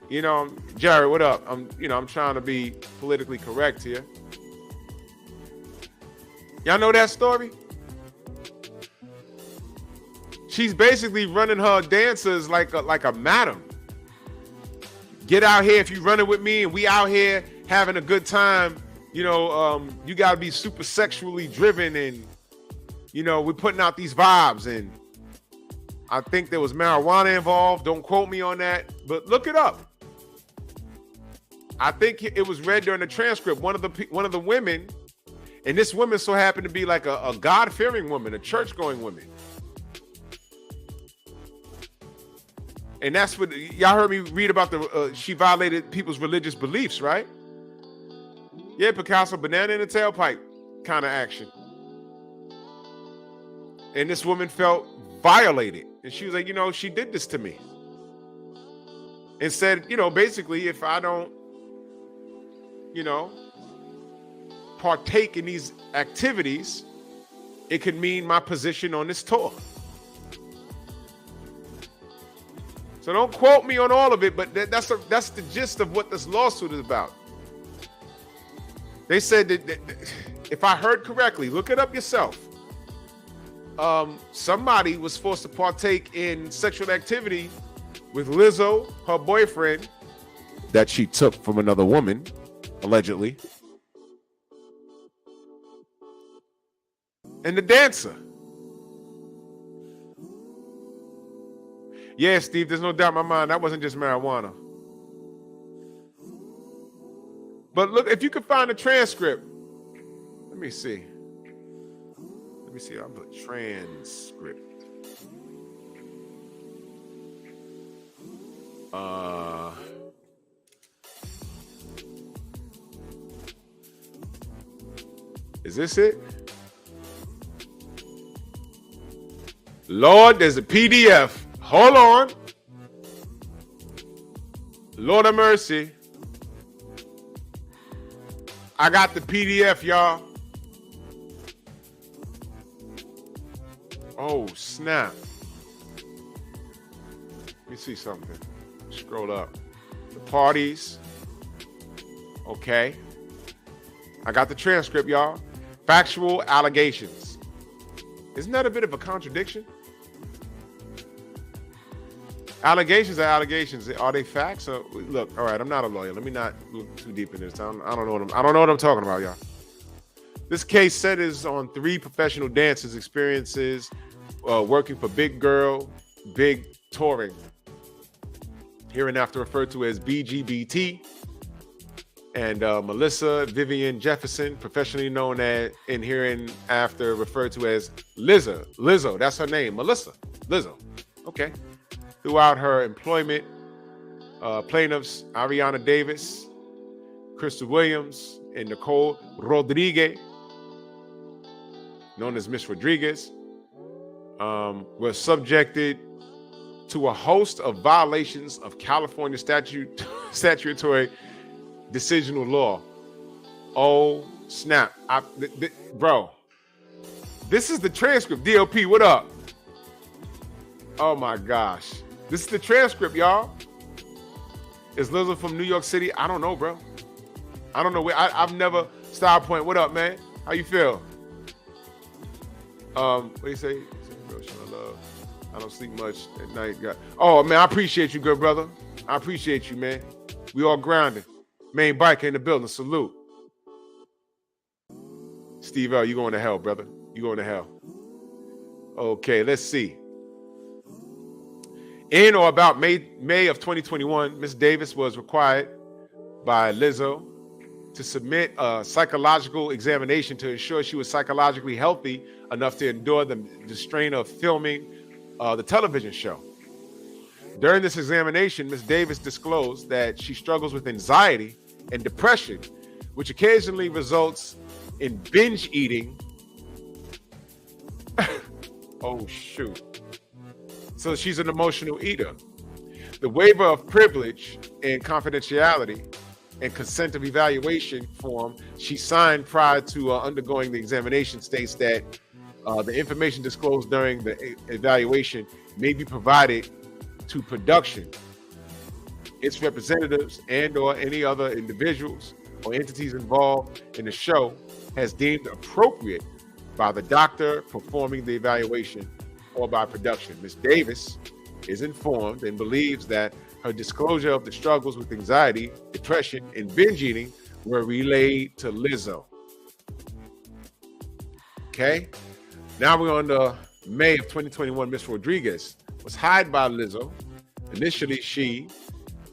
Jared, what up? I'm trying to be politically correct here. Y'all know that story? She's basically running her dancers like a madam. Get out here if you running with me and we out here having a good time. You gotta be super sexually driven and, we're putting out these vibes. And I think there was marijuana involved. Don't quote me on that, but look it up. I think it was read during the transcript. One of the women, and this woman so happened to be like a God-fearing woman, a church-going woman. And that's what y'all heard me read about. She violated people's religious beliefs, right? Yeah, Picasso, banana in the tailpipe kind of action. And this woman felt violated. And she was like, she did this to me. And said, basically, if I don't, partake in these activities, it could mean my position on this tour. So don't quote me on all of it, but that's the gist of what this lawsuit is about. They said that if I heard correctly, look it up yourself. Somebody was forced to partake in sexual activity with Lizzo, her boyfriend, that she took from another woman, allegedly, and the dancer. Yeah, Steve, there's no doubt in my mind that wasn't just marijuana. But look, if you can find a transcript, let me see. I'll put transcript. Is this it? Lord, there's a PDF. Hold on. Lord of mercy. I got the PDF, y'all. Oh, snap. Let me see something. Scroll up. The parties. Okay. I got the transcript, y'all. Factual allegations. Isn't that a bit of a contradiction? Allegations are allegations. Are they facts? Look, all right, I'm not a lawyer. Let me not look too deep in this. I don't know what I'm talking about, y'all. This case centers on 3 professional dancers' experiences working for Big Girl, Big Touring, hereinafter referred to as BGBT, and Melissa Vivian Jefferson, professionally known as, and hereinafter referred to as Lizzo. Lizzo, that's her name, Melissa. Lizzo. Okay. Throughout her employment, plaintiffs Ariana Davis, Crystal Williams, and Nicole Rodriguez, known as Miss Rodriguez, were subjected to a host of violations of California statutory decisional law. Oh, snap. Bro, this is the transcript. DOP, what up? Oh, my gosh. This is the transcript, y'all. Is Lizzo from New York City? I don't know, bro. I don't know where. I've never. Style Point, what up, man? How you feel? What do you say? I don't sleep much at night. Oh, man, I appreciate you, good brother. I appreciate you, man. We all grounded. Main biker in the building. Salute. Steve L, you going to hell, brother. You going to hell. Okay, let's see. In or about May of 2021, Ms. Davis was required by Lizzo to submit a psychological examination to ensure she was psychologically healthy enough to endure the strain of filming the television show. During this examination, Ms. Davis disclosed that she struggles with anxiety and depression, which occasionally results in binge eating. Oh, shoot. So she's an emotional eater. The waiver of privilege and confidentiality and consent of evaluation form she signed prior to undergoing the examination states that the information disclosed during the evaluation may be provided to production, its representatives, and or any other individuals or entities involved in the show has deemed appropriate by the doctor performing the evaluation or by production. Ms. Davis is informed and believes that her disclosure of the struggles with anxiety, depression, and binge eating were relayed to Lizzo. Okay, now we're on to May of 2021. Miss Rodriguez was hired by Lizzo. Initially, she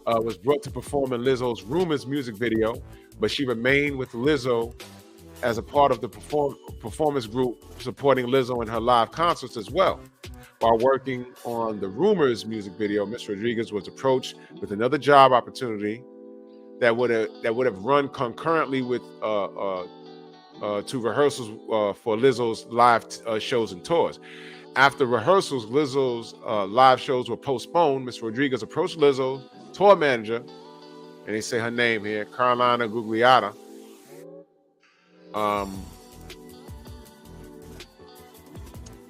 was brought to perform in Lizzo's Rumors music video, but she remained with Lizzo as a part of the performance group supporting Lizzo in her live concerts as well. While working on the Rumors music video, Miss Rodriguez was approached with another job opportunity that would have run concurrently with to rehearsals for Lizzo's live shows and tours. After rehearsals, Lizzo's live shows were postponed. Miss Rodriguez approached Lizzo's tour manager, and they say her name here, Carolina Gugliotta,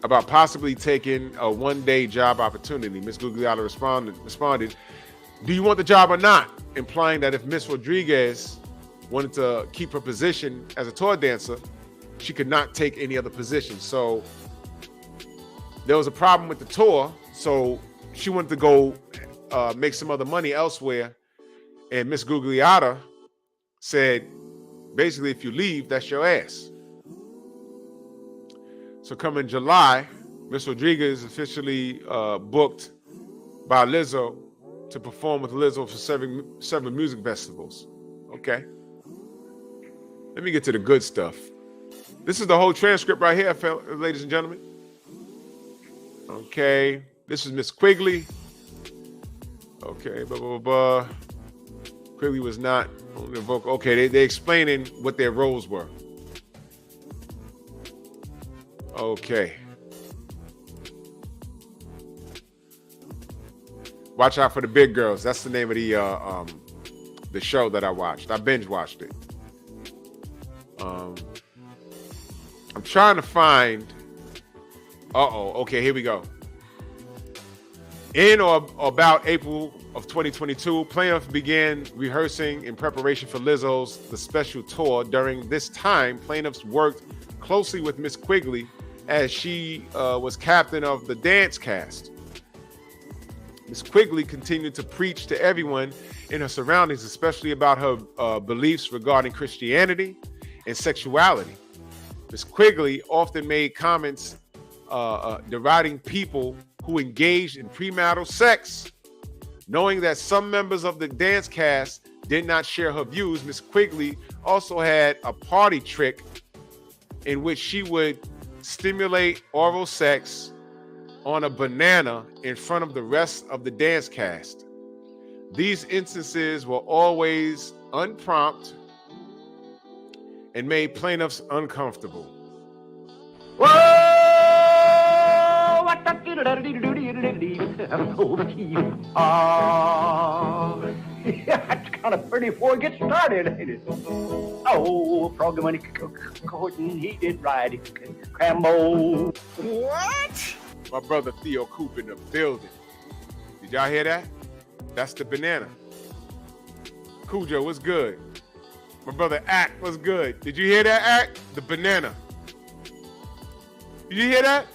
about possibly taking a one-day job opportunity. Miss Gugliotta responded, "Do you want the job or not?" Implying that if Miss Rodriguez wanted to keep her position as a tour dancer, she could not take any other position. So there was a problem with the tour, so she wanted to go make some other money elsewhere. And Miss Gugliotta said, basically, if you leave, that's your ass. So coming July, Miss Rodriguez officially booked by Lizzo to perform with Lizzo for several music festivals. Okay. Let me get to the good stuff. This is the whole transcript right here, ladies and gentlemen. Okay. This is Miss Quigley. Okay. Quigley was not on the vocal. Okay. They're explaining what their roles were. Okay. Watch out for the big girls. That's the name of the show that I watched. I binge watched it. I'm trying to find. Okay, here we go. In or about April of 2022, plaintiff began rehearsing in preparation for Lizzo's The Special Tour. During this time, plaintiffs worked closely with Miss Quigley as she was captain of the dance cast. Miss Quigley continued to preach to everyone in her surroundings, especially about her beliefs regarding Christianity and sexuality. Miss Quigley often made comments deriding people who engaged in premarital sex. Knowing that some members of the dance cast did not share her views, Miss Quigley also had a party trick in which she would stimulate oral sex on a banana in front of the rest of the dance cast. These instances were always unprompted and made plaintiffs uncomfortable. Whoa! What the that's kind of pretty before it gets started, ain't it? Oh, froggy money, Gordon, he did right. Crambo. What? My brother Theo Coop in the building. Did y'all hear that? That's the banana. Cujo, what's good? My brother Act, what's good? Did you hear that, Act? The banana. Did you hear that?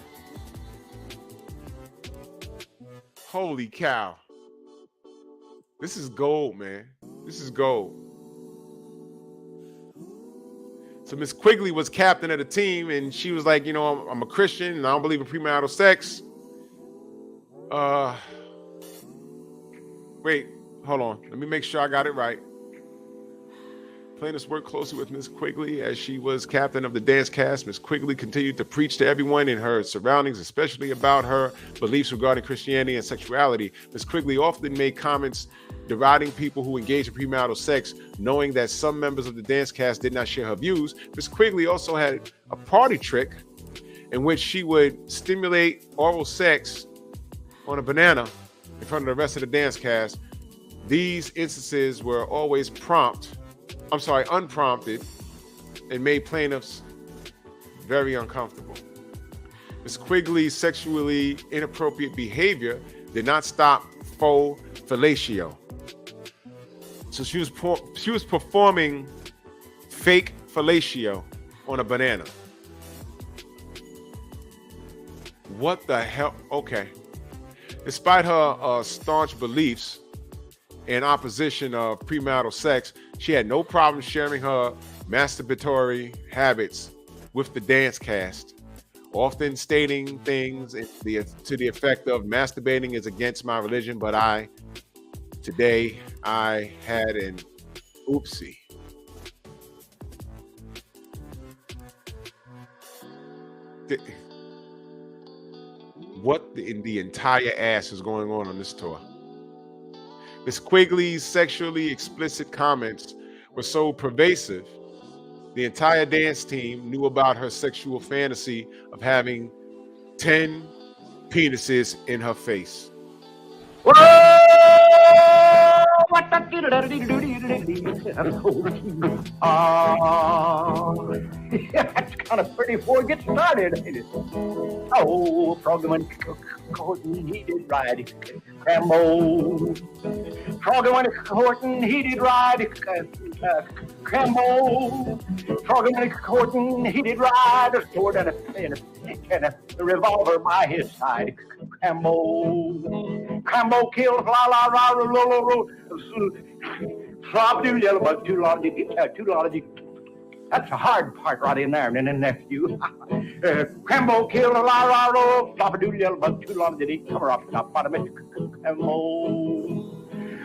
Holy cow. This is gold, man. This is gold. So Miss Quigley was captain of the team, and she was like, I'm a Christian, and I don't believe in premarital sex. Wait, hold on. Let me make sure I got it right. Plaintiffs worked closely with Miss Quigley as she was captain of the dance cast. Miss Quigley continued to preach to everyone in her surroundings, especially about her beliefs regarding Christianity and sexuality. Miss Quigley often made comments deriding people who engage in premarital sex, knowing that some members of the dance cast did not share her views. Miss Quigley also had a party trick in which she would stimulate oral sex on a banana in front of the rest of the dance cast. These instances were always unprompted, and made plaintiffs very uncomfortable. Ms. Quigley's sexually inappropriate behavior did not stop faux fellatio. So she was performing fake fellatio on a banana. What the hell? Okay. Despite her staunch beliefs in opposition of premarital sex, she had no problem sharing her masturbatory habits with the dance cast, often stating things to the effect of, masturbating is against my religion, but today I had an oopsie. What in the entire ass is going on this tour? Miss Quigley's sexually explicit comments were so pervasive, The entire dance team knew about her sexual fantasy of having 10 penises in her face. Whoa! What the that's kind of pretty before it gets started, ain't it? Oh, Frogman Horton, he did ride Crambo. Frogman Horton, he did ride Crambo. Frogman Horton, he did ride a sword and a revolver by his side. Crambo killed yellow bug, too large. That's the hard part right in there, and then nephew. Crambo killed a flop-a-doodle yellow bug, too long did he cover off top bottom of Crambo.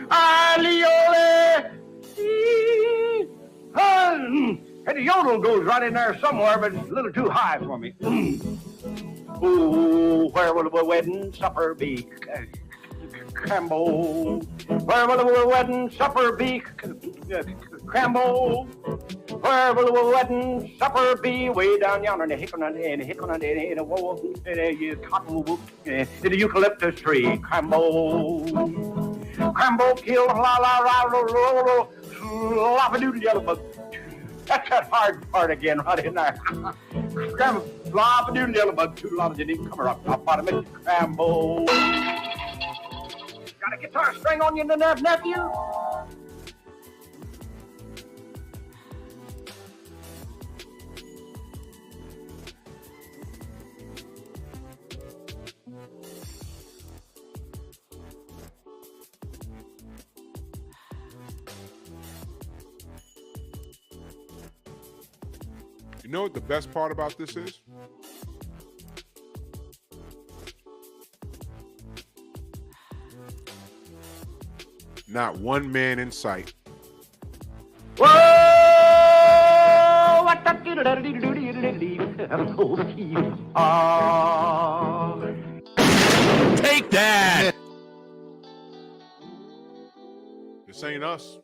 Aliole! And the yodel goes right in there somewhere, but it's a little too high for me. Ooh, where will the wedding supper be? Crambo. Where will the wedding supper be? Crambo. Where will the wedding supper be? Way down yonder in the cottonwood, in the eucalyptus tree. Crambo. Crambo killed lop-a-doodle yellow bug. That's that hard part again, right in there. Crambo, lop-a-doodle yellow bug, too long did he come up top bottom of Crambo. Got a guitar string on you, nephew? You know what the best part about this is? Not one man in sight. Whoa! What the Take that! This ain't us.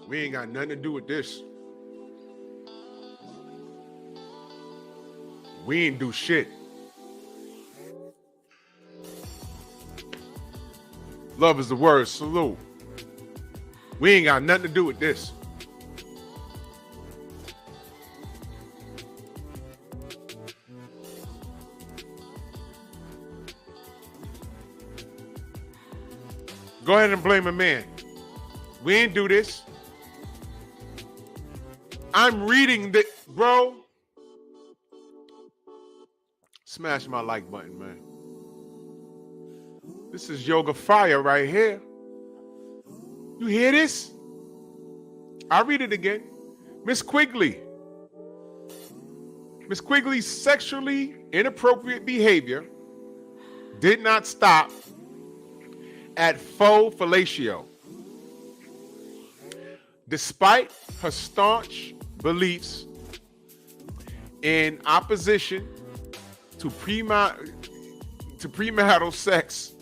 We ain't got nothing to do with this. We ain't do shit. Love is the word. Salute. We ain't got nothing to do with this. Go ahead and blame a man. We ain't do this. I'm reading the, bro. Smash my like button, man. This is yoga fire right here. You hear this? I'll read it again. Miss Quigley. Miss Quigley's sexually inappropriate behavior did not stop at faux fellatio. Despite her staunch beliefs in opposition to premarital sex,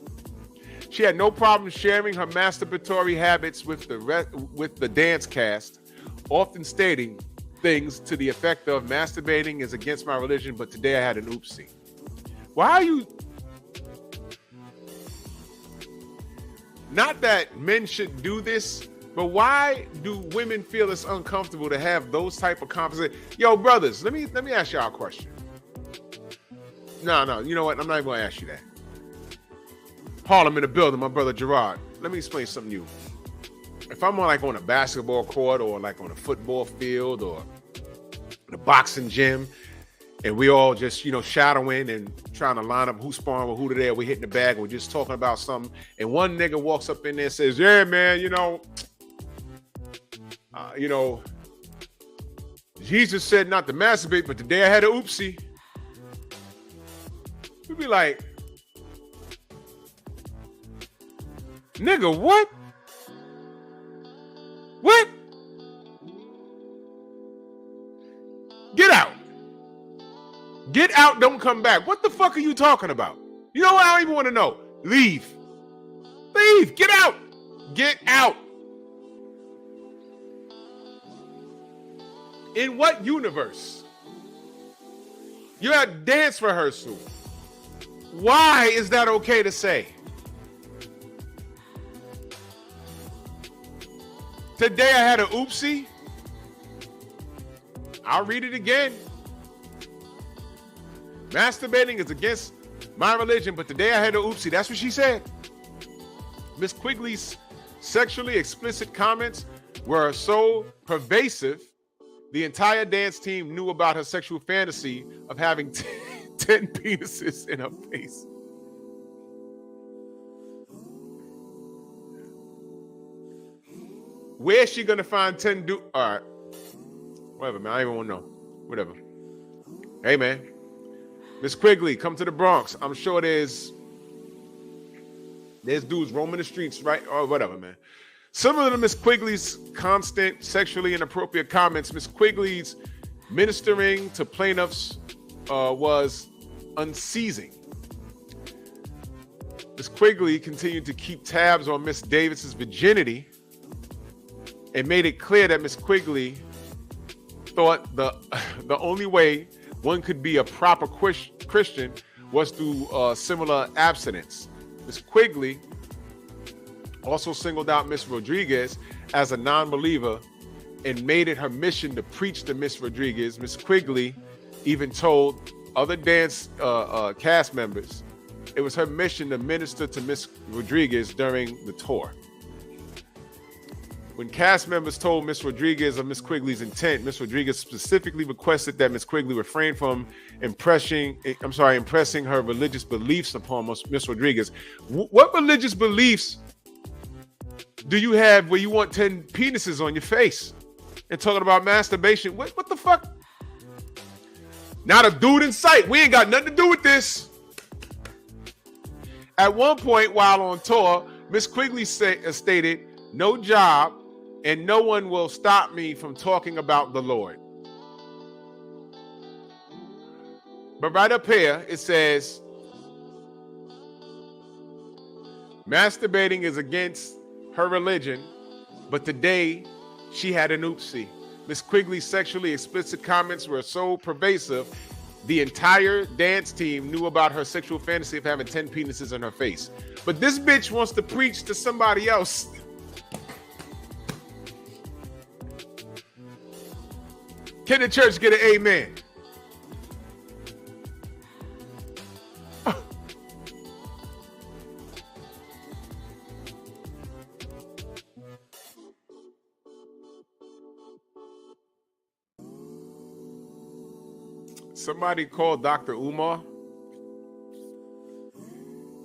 she had no problem sharing her masturbatory habits with the dance cast, often stating things to the effect of masturbating is against my religion, but today I had an oopsie. Why are you... Not that men should do this, but why do women feel it's uncomfortable to have those type of conversations? Yo, brothers, let me ask y'all a question. No, you know what? I'm not even gonna ask you that. Harlem in the building, my brother Gerard. Let me explain something to you. If I'm on a basketball court or like on a football field or the boxing gym, and we all just, shadowing and trying to line up who's sparring with who today, we're hitting the bag, and we're just talking about something, and one nigga walks up in there and says, yeah, man, Jesus said not to masturbate, but today I had an oopsie. We'd be like, nigga, what? What? Get out. Get out, don't come back. What the fuck are you talking about? You know what? I don't even want to know. Leave. Leave. Get out. Get out. In what universe? You're at dance rehearsal. Why is that okay to say? Today I had a oopsie. I'll read it again. Masturbating is against my religion, but today I had a oopsie. That's what she said. Miss Quigley's sexually explicit comments were so pervasive, the entire dance team knew about her sexual fantasy of having 10 penises in her face. Where's she gonna find 10 all right. Whatever, man. I don't even want to know. Whatever. Hey, man. Miss Quigley, come to the Bronx. I'm sure there's dudes roaming the streets, right? Or whatever, man. Similar to Miss Quigley's constant sexually inappropriate comments, Miss Quigley's ministering to plaintiffs was unceasing. Miss Quigley continued to keep tabs on Miss Davis's virginity and made it clear that Miss Quigley thought the only way one could be a proper Christian was through similar abstinence. Miss Quigley also singled out Miss Rodriguez as a non-believer and made it her mission to preach to Miss Rodriguez. Miss Quigley even told other dance cast members it was her mission to minister to Miss Rodriguez during the tour. When cast members told Miss Rodriguez of Miss Quigley's intent, Miss Rodriguez specifically requested that Miss Quigley refrain from impressing her religious beliefs upon Miss Rodriguez. What religious beliefs do you have where you want 10 penises on your face and talking about masturbation? What the fuck? Not a dude in sight. We ain't got nothing to do with this. At one point while on tour, Miss Quigley stated, "No job and no one will stop me from talking about the Lord." But right up here, it says, masturbating is against her religion, but today she had an oopsie. Miss Quigley's sexually explicit comments were so pervasive, the entire dance team knew about her sexual fantasy of having 10 penises in her face. But this bitch wants to preach to somebody else. Can the church get an amen? Somebody call Dr. Umar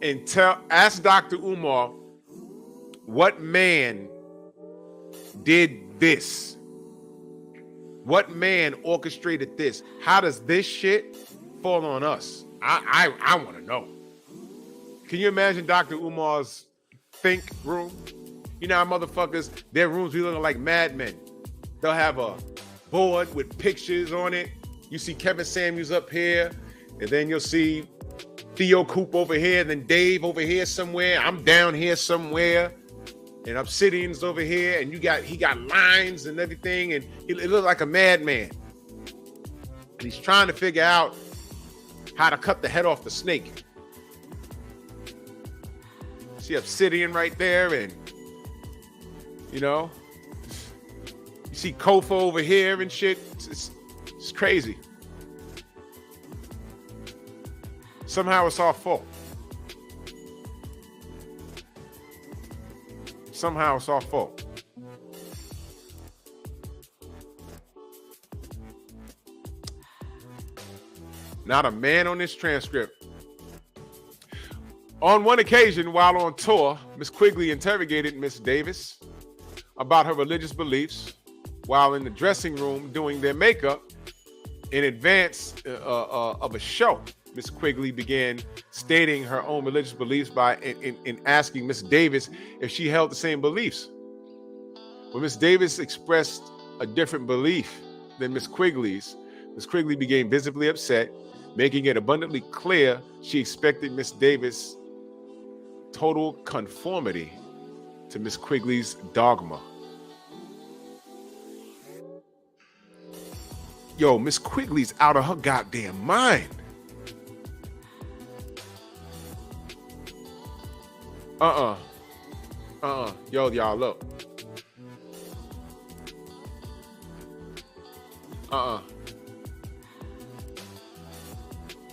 and ask Dr. Umar what man did this. What man orchestrated this? How does this shit fall on us? I want to know. Can you imagine Dr. Umar's think room? You know how motherfuckers, their rooms be looking like madmen. They'll have a board with pictures on it. You see Kevin Samuels up here, and then you'll see Theo Coop over here, and then Dave over here somewhere. I'm down here somewhere. And Obsidian's over here, and he got lines and everything, and it looks like a madman. And he's trying to figure out how to cut the head off the snake. See Obsidian right there, and you see Kofa over here and shit. It's crazy. Somehow it's our fault. Somehow it's our fault. Not a man on this transcript. On one occasion, while on tour, Miss Quigley interrogated Miss Davis about her religious beliefs while in the dressing room doing their makeup in advance of a show. Miss Quigley began stating her own religious beliefs by in asking Miss Davis if she held the same beliefs. When Miss Davis expressed a different belief than Miss Quigley's, Miss Quigley became visibly upset, making it abundantly clear she expected Miss Davis' total conformity to Miss Quigley's dogma. Miss Quigley's out of her goddamn mind. Yo, y'all, look.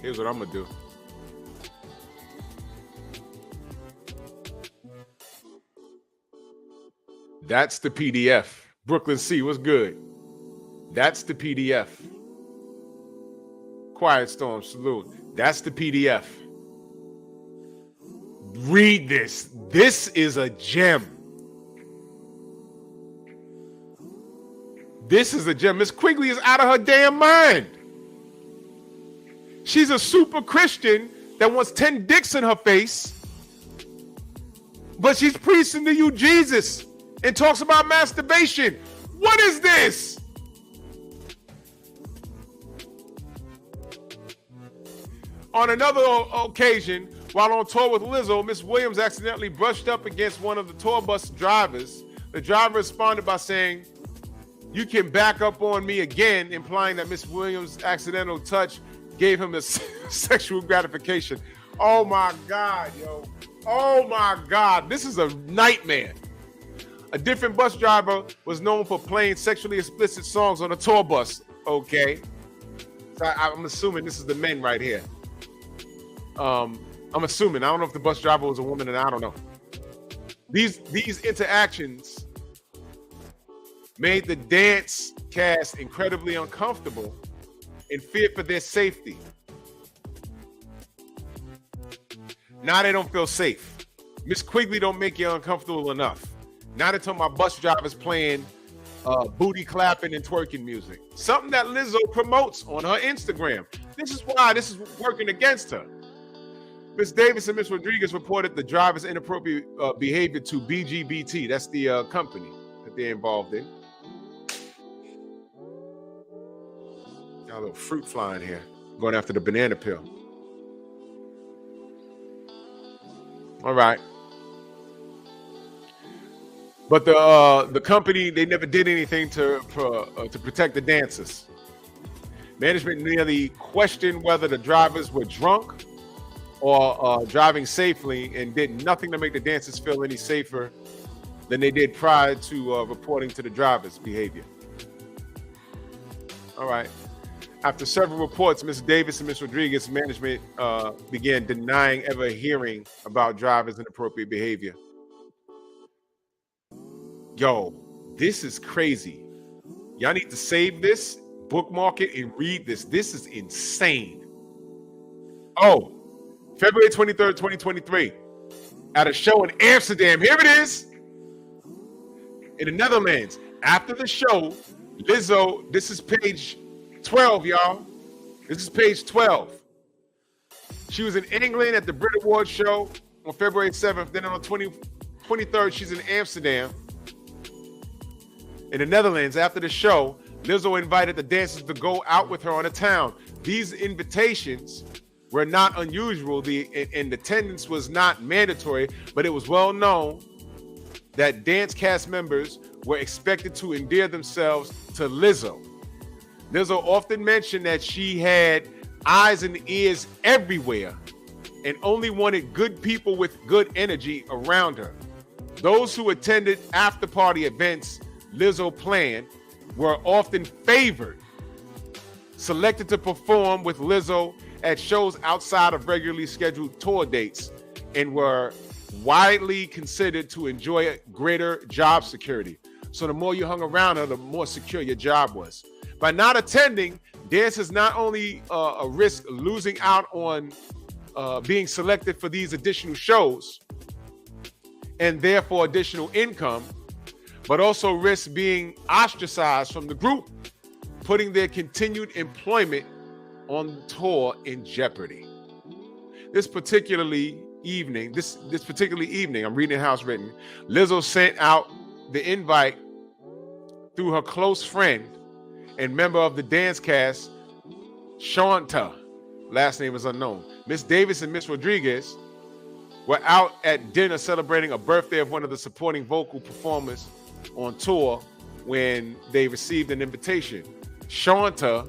Here's what I'm gonna do. That's the PDF. Brooklyn C, what's good? That's the PDF. Quiet Storm, salute. That's the PDF. Read this. This is a gem. This is a gem. Miss Quigley is out of her damn mind. She's a super Christian that wants 10 dicks in her face, but she's preaching to you Jesus and talks about masturbation. What is this? On another occasion, while on tour with Lizzo, Miss Williams accidentally brushed up against one of the tour bus drivers. The driver responded by saying, "You can back up on me again," implying that Miss Williams' accidental touch gave him a sexual gratification. Oh my God, yo. Oh my God. This is a nightmare. A different bus driver was known for playing sexually explicit songs on a tour bus. Okay. So I'm assuming this is the men right here. I'm assuming. I don't know if the bus driver was a woman, and I don't know. These interactions made the dance cast incredibly uncomfortable and feared for their safety. Now they don't feel safe. Miss Quigley don't make you uncomfortable enough. Now they're talking about bus drivers playing booty clapping and twerking music. Something that Lizzo promotes on her Instagram. This is why this is working against her. Miss Davis and Miss Rodriguez reported the driver's inappropriate behavior to BGBT. That's the company that they're involved in. Got a little fruit flying here. Going after the banana peel. All right. But the company, they never did anything to protect the dancers. Management nearly questioned whether the drivers were drunk or driving safely, and did nothing to make the dancers feel any safer than they did prior to reporting to the drivers' behavior. All right. After several reports, Ms. Davis and Ms. Rodriguez management began denying ever hearing about drivers' inappropriate behavior. Yo, this is crazy. Y'all need to save this, bookmark it, and read this. This is insane. Oh, February 23rd, 2023, at a show in Amsterdam. Here it is. In the Netherlands. After the show, Lizzo, this is page 12, y'all. This is page 12. She was in England at the Brit Awards show on February 7th. Then on the 23rd, she's in Amsterdam. In the Netherlands, after the show, Lizzo invited the dancers to go out with her on the town. These invitations were not unusual, and attendance was not mandatory, but it was well known that dance cast members were expected to endear themselves to Lizzo. Lizzo often mentioned that she had eyes and ears everywhere and only wanted good people with good energy around her. Those who attended after-party events Lizzo planned were often favored, selected to perform with Lizzo at shows outside of regularly scheduled tour dates, and were widely considered to enjoy greater job security. So the more you hung around her, the more secure your job was. By not attending, dancers not only risk losing out on being selected for these additional shows and therefore additional income, but also risk being ostracized from the group, putting their continued employment on tour in jeopardy. This particular evening, I'm reading House Written, Lizzo sent out the invite through her close friend and member of the dance cast, Shanta, last name is unknown. Miss Davis and Miss Rodriguez were out at dinner celebrating a birthday of one of the supporting vocal performers on tour when they received an invitation. Shanta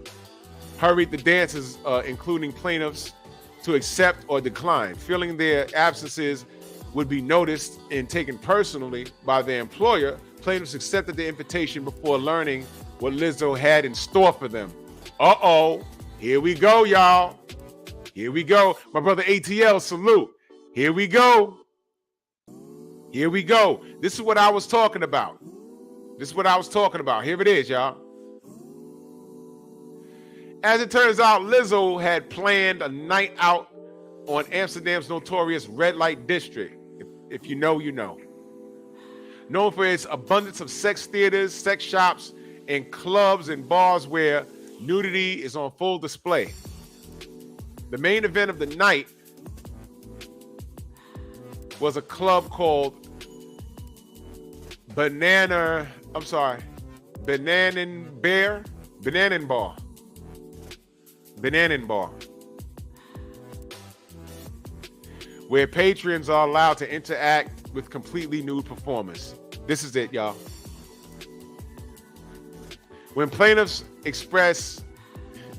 hurried the dancers, including plaintiffs, to accept or decline, feeling their absences would be noticed and taken personally by their employer. Plaintiffs accepted the invitation before learning what Lizzo had in store for them. Uh-oh, here we go, y'all. Here we go. My brother ATL, salute. Here we go. Here we go. This is what I was talking about. This is what I was talking about. Here it is, y'all. As it turns out, Lizzo had planned a night out on Amsterdam's notorious red light district. If you know, you know. Known for its abundance of sex theaters, sex shops, and clubs and bars where nudity is on full display. The main event of the night was a club called Bananan Bar, where patrons are allowed to interact with completely nude performers. This is it, y'all. When plaintiffs express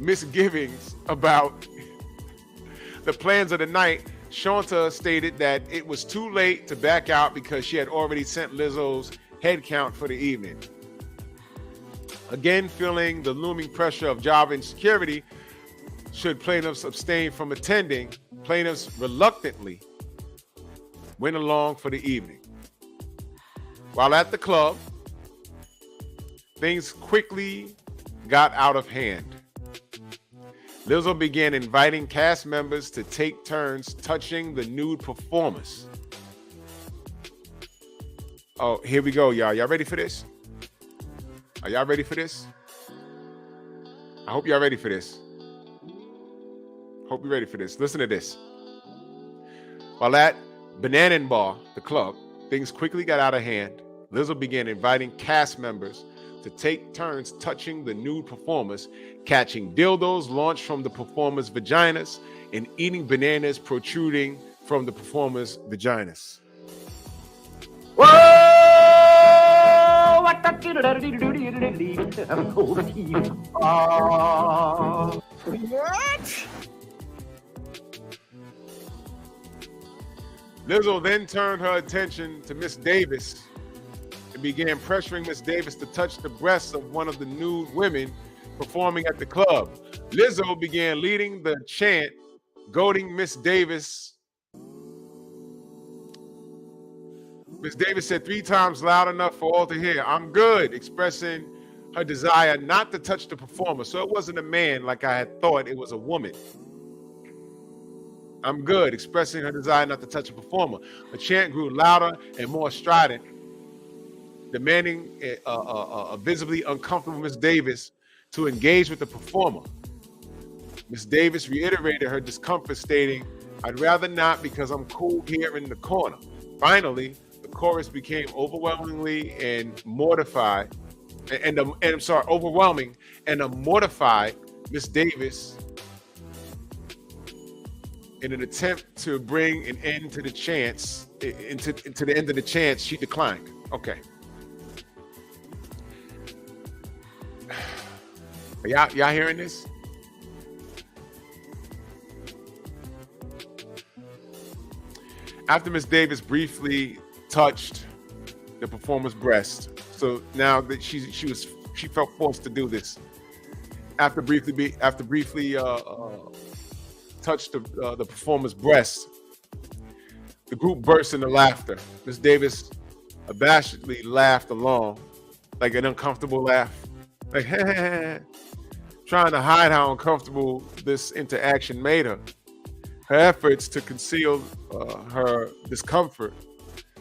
misgivings about the plans of the night, Shanta stated that it was too late to back out because she had already sent Lizzo's head count for the evening. Again, feeling the looming pressure of job insecurity, should plaintiffs abstain from attending, plaintiffs reluctantly went along for the evening. While at the club, things quickly got out of hand. Lizzo began inviting cast members to take turns touching the nude performers. Oh, here we go, y'all. Y'all ready for this? Are y'all ready for this? I hope y'all ready for this. Hope you're ready for this. Listen to this. While at Bananan Bar, the club, things quickly got out of hand. Lizzo began inviting cast members to take turns touching the nude performers, catching dildos launched from the performers' vaginas, and eating bananas protruding from the performers' vaginas. Whoa! What Lizzo then turned her attention to Miss Davis and began pressuring Miss Davis to touch the breasts of one of the nude women performing at the club. Lizzo began leading the chant, goading Miss Davis. Miss Davis said 3 times loud enough for all to hear, "I'm good," expressing her desire not to touch the performer. So it wasn't a man like I had thought, it was a woman. "I'm good," expressing her desire not to touch a performer. The chant grew louder and more strident, demanding a visibly uncomfortable Miss Davis to engage with the performer. Miss Davis reiterated her discomfort, stating, "I'd rather not because I'm cool here in the corner." Finally, the chorus became overwhelming and a mortified Miss Davis, in an attempt to bring an end to the chants, into the end of the chants, she declined. Okay. Y'all hearing this? After Miss Davis briefly touched the performer's breast, so now that she felt forced to do this. After briefly touched the performer's breast, the group burst into laughter. Miss Davis abashedly laughed along, like an uncomfortable laugh, like trying to hide how uncomfortable this interaction made her. Her efforts to conceal her discomfort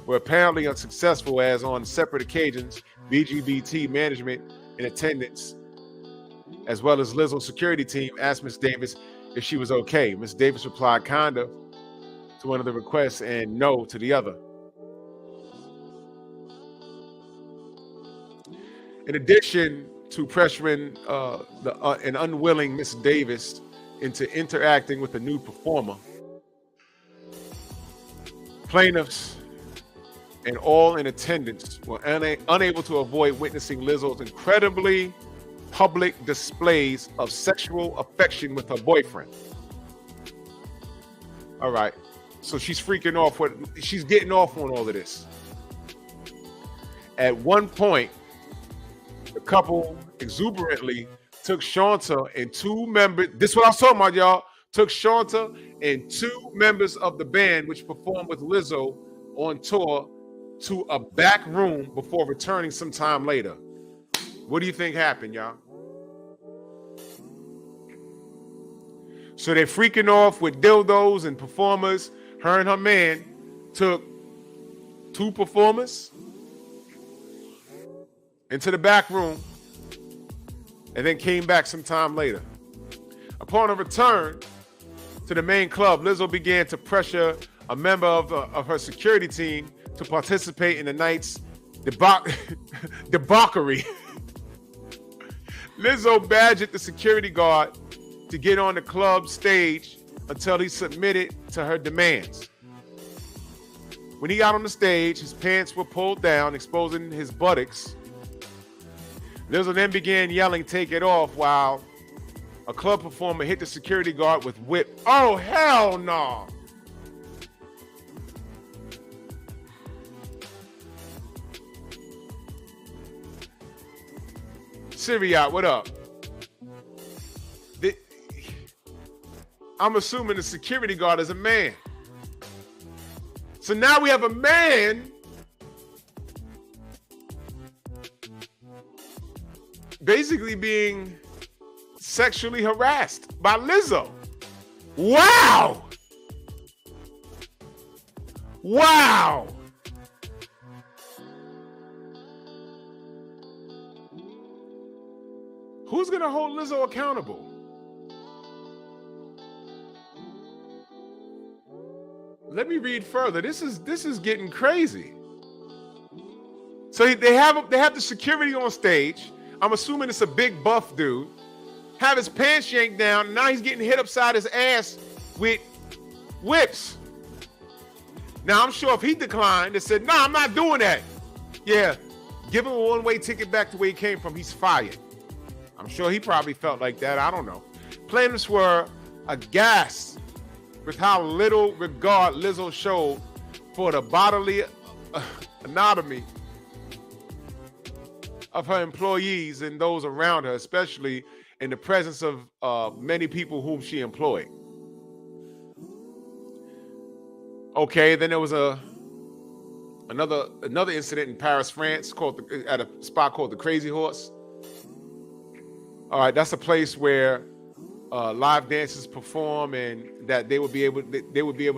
were apparently unsuccessful, as on separate occasions, BGBT management in attendance, as well as Lizzo's security team, asked Miss Davis if she was okay. Miss Davis replied kinda to one of the requests and no to the other. In addition to pressuring an unwilling Miss Davis into interacting with a nude performer, plaintiffs and all in attendance were unable to avoid witnessing Lizzo's incredibly public displays of sexual affection with her boyfriend. All right. So she's freaking off. She's getting off on all of this. At one point, the couple exuberantly took Shanta and two members. This is what I was talking about, y'all. Took Shanta and two members of the band, which performed with Lizzo on tour, to a back room before returning sometime later. What do you think happened, y'all? So they're freaking off with dildos and performers. Her and her man took two performers into the back room and then came back sometime later. Upon a return to the main club, Lizzo began to pressure a member of her security team to participate in the night's debauchery. Lizzo badgered the security guard to get on the club stage until he submitted to her demands. When he got on the stage, his pants were pulled down, exposing his buttocks. Lizzo then began yelling, "Take it off," while a club performer hit the security guard with whip. Oh, hell no. Syriac, what up? I'm assuming the security guard is a man. So now we have a man basically being sexually harassed by Lizzo. Wow! Wow! Who's gonna hold Lizzo accountable? Let me read further. This is getting crazy. So they have the security on stage. I'm assuming it's a big buff dude. Have his pants yanked down. And now he's getting hit upside his ass with whips. Now I'm sure if he declined and said, "No, I'm not doing that," yeah, give him a one-way ticket back to where he came from. He's fired. I'm sure he probably felt like that. I don't know. Plaintiffs were aghast with how little regard Lizzo showed for the bodily anatomy of her employees and those around her, especially in the presence of many people whom she employed. Okay, then there was another incident in Paris, France, at a spot called the Crazy Horse. All right, that's a place where live dancers perform, and that they would be able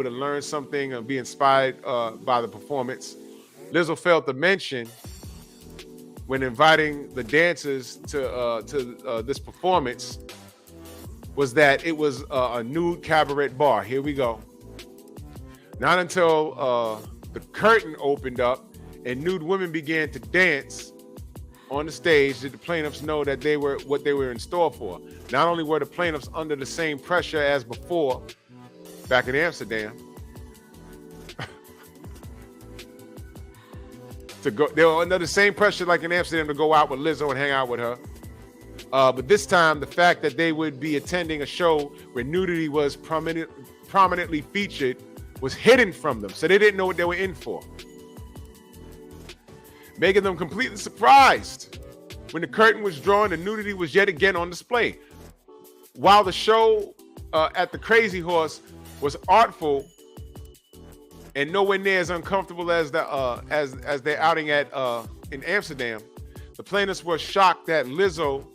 to learn something and be inspired by the performance. Lizzo failed to mention when inviting the dancers to this performance was that it was a nude cabaret bar. Here we go. Not until the curtain opened up and nude women began to dance on the stage did the plaintiffs know that what they were in store for. Not only were the plaintiffs under the same pressure as before, back in Amsterdam, they were under the same pressure like in Amsterdam to go out with Lizzo and hang out with her. But this time, the fact that they would be attending a show where nudity was prominently featured was hidden from them, so they didn't know what they were in for, making them completely surprised when the curtain was drawn and nudity was yet again on display. While the show at the Crazy Horse was artful and nowhere near as uncomfortable as their outing in Amsterdam, the plaintiffs were shocked that Lizzo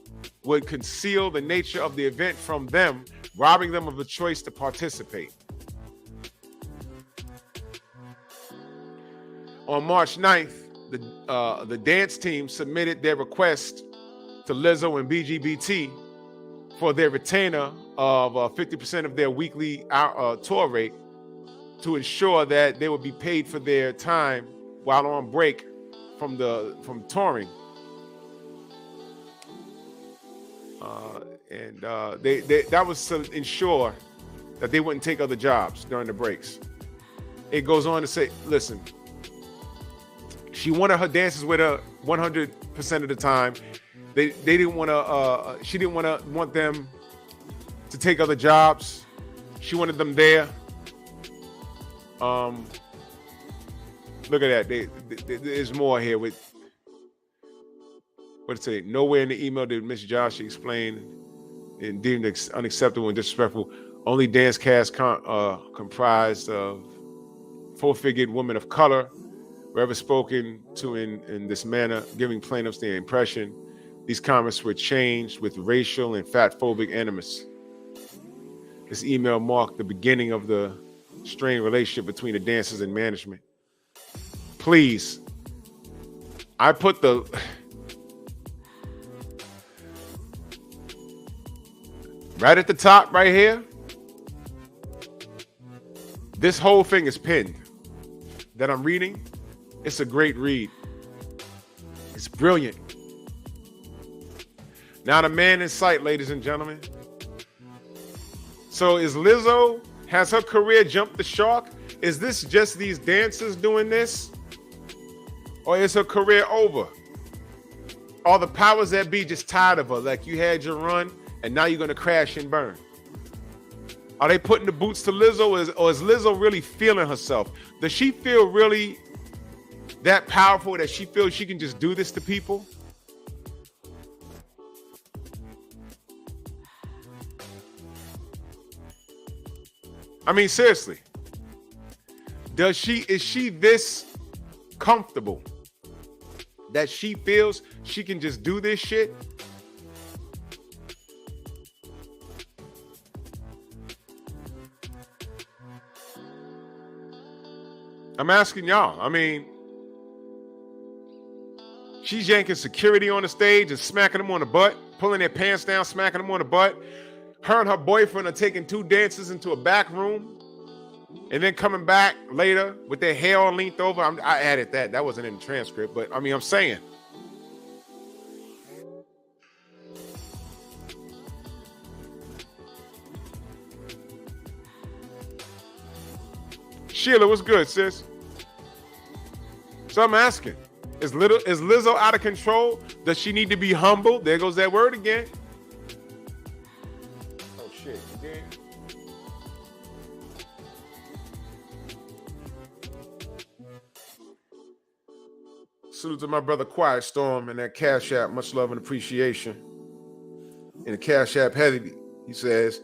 would conceal the nature of the event from them, robbing them of the choice to participate. On March 9th, the dance team submitted their request to Lizzo and BGBT for their retainer of 50% of their weekly tour rate to ensure that they would be paid for their time while on break from touring. That was to ensure that they wouldn't take other jobs during the breaks. It goes on to say, listen, she wanted her dancers with her 100% of the time. they didn't want to. She didn't want them to take other jobs. She wanted them there. Look at that. There's more here with. What it say? Nowhere in the email did Miss Josh explain and deemed unacceptable and disrespectful. Only dance cast comprised of full-figured women of color were ever spoken to in this manner, giving plaintiffs the impression these comments were changed with racial and fat-phobic animus. This email marked the beginning of the strained relationship between the dancers and management. Please, I put the... right at the top, right here, this whole thing is pinned that I'm reading. It's a great read. It's brilliant. Now the man in sight, ladies and gentlemen. So is Lizzo, has her career jumped the shark? Is this just these dancers doing this? Or is her career over? Are the powers that be just tired of her? Like, you had your run and now you're going to crash and burn. Are they putting the boots to Lizzo, or is Lizzo really feeling herself? Does she feel really that powerful that she feels she can just do this to people? I mean, seriously. Is she this comfortable that she feels she can just do this shit? I'm asking y'all. I mean, she's yanking security on the stage and smacking them on the butt, pulling their pants down, smacking them on the butt. Her and her boyfriend are taking two dancers into a back room and then coming back later with their hair all leaned over. I added that. That wasn't in the transcript, but I mean, I'm saying. Sheila, what's good, sis? So I'm asking, is Lizzo out of control? Does she need to be humble? There goes that word again. Oh, shit. Again. Salute to my brother Quiet Storm and that Cash App. Much love and appreciation. In the Cash App heavy, he says,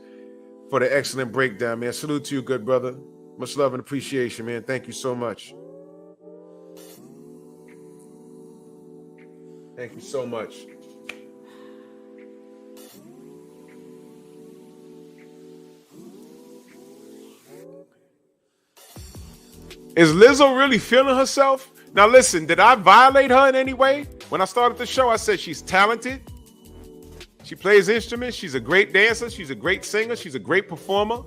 for the excellent breakdown, man. Salute to you, good brother. Much love and appreciation, man. Thank you so much. Thank you so much. Is Lizzo really feeling herself? Now listen, did I violate her in any way? When I started the show, I said she's talented. She plays instruments. She's a great dancer. She's a great singer. She's a great performer.